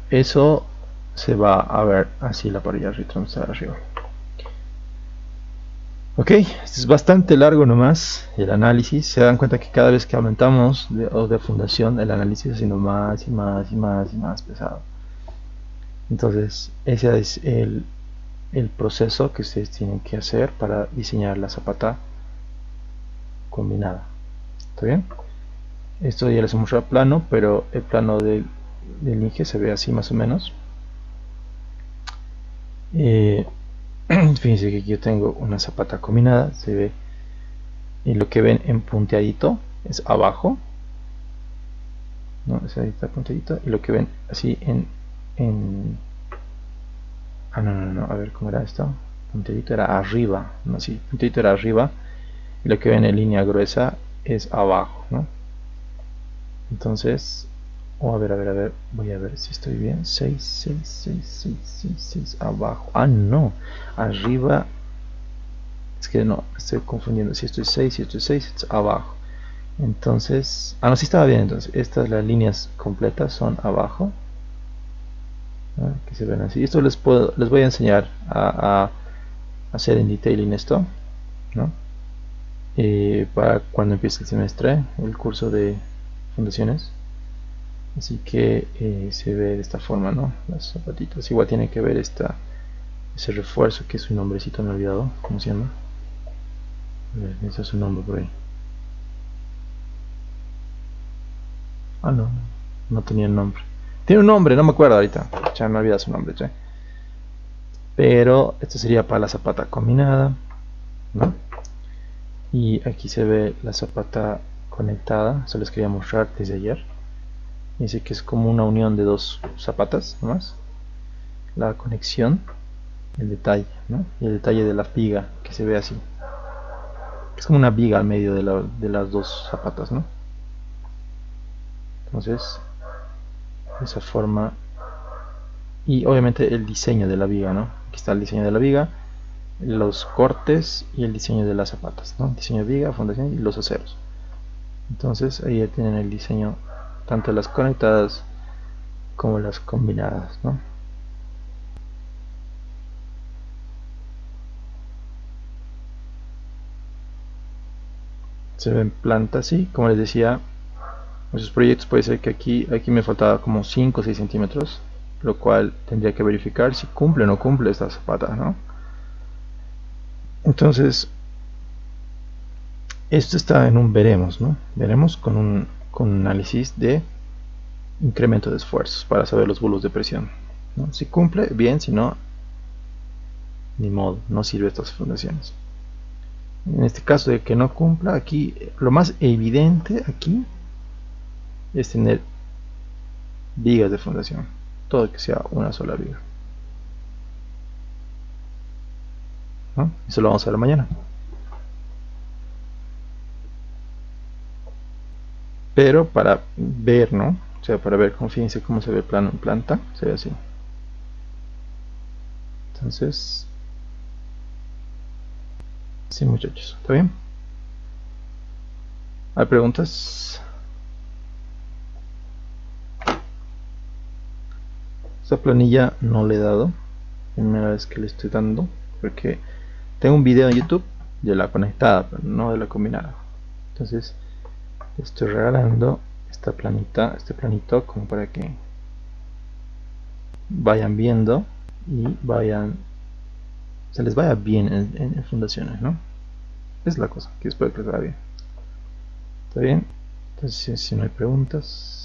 eso se va a ver así la parrilla retroceder arriba. Ok, este es bastante largo nomás el análisis. Se dan cuenta que cada vez que aumentamos de fundación, el análisis está siendo más y más y más y más pesado. Entonces ese es el proceso que ustedes tienen que hacer para diseñar la zapata combinada. ¿Está bien? Esto ya les he mostrado plano, pero el plano del Inge se ve así más o menos. Fíjense que aquí yo tengo una zapata combinada, se ve, y lo que ven en punteadito es abajo, ¿no? Es ahí está punteadito, y lo que ven así no, a ver cómo era esto, punteadito era arriba, no, sí, punteadito era arriba, y lo que ven en línea gruesa es abajo, ¿no? Entonces, a ver, voy a ver si estoy bien. 6, 6, 6, 6, 6, 6, abajo. Ah, no, arriba. Es que no, estoy confundiendo. Si esto es 6, si esto es 6, es abajo. Entonces, no, sí estaba bien. Entonces, estas las líneas completas son abajo. Que se ven así. Esto les voy a enseñar a hacer en detailing esto, ¿no? Para cuando empiece el semestre, el curso de fundaciones. Así que se ve de esta forma, ¿no? Las zapatitas. Igual tiene que ver ese refuerzo que es un nombrecito, me he olvidado. ¿Cómo se llama? A ver, ese es su nombre por ahí. Ah, no. No tenía nombre. Tiene un nombre, no me acuerdo ahorita. Ya me he olvidado su nombre, ¿sí? Pero esto sería para la zapata combinada, ¿no? Y aquí se ve la zapata conectada. Se les quería mostrar desde ayer. Dice que es como una unión de dos zapatas nomás. La conexión, el detalle, ¿no? Y el detalle de la viga que se ve así. Es como una viga al medio de las dos zapatas, ¿no? Entonces, de esa forma. Y obviamente el diseño de la viga, ¿no? Aquí está el diseño de la viga, los cortes y el diseño de las zapatas, ¿no? Diseño de viga, fundación y los aceros. Entonces ahí ya tienen el diseño tanto las conectadas como las combinadas, ¿no? Se ven plantas así, como les decía, esos proyectos puede ser que aquí me faltaba como 5 o 6 centímetros, lo cual tendría que verificar si cumple o no cumple esta zapata, ¿no? Entonces esto está en un veremos, ¿no? Veremos con un análisis de incremento de esfuerzos para saber los bulos de presión, ¿no? Si cumple, bien, si no, ni modo, no sirve estas fundaciones. En este caso de que no cumpla, aquí lo más evidente aquí es tener vigas de fundación, todo que sea una sola viga, ¿no? Eso lo vamos a ver mañana. Pero para ver, ¿no? O sea, para ver, fíjense cómo se ve el plano en planta, se ve así. Entonces, sí, muchachos, ¿está bien? ¿Hay preguntas? Esta planilla no le he dado, primera vez que le estoy dando, porque tengo un video en YouTube de la conectada, pero no de la combinada. Entonces, estoy regalando esta planita, este planito, como para que vayan viendo y se les vaya bien en fundaciones, ¿no? Es la cosa, que espero que les vaya bien. ¿Está bien? Entonces, si no hay preguntas.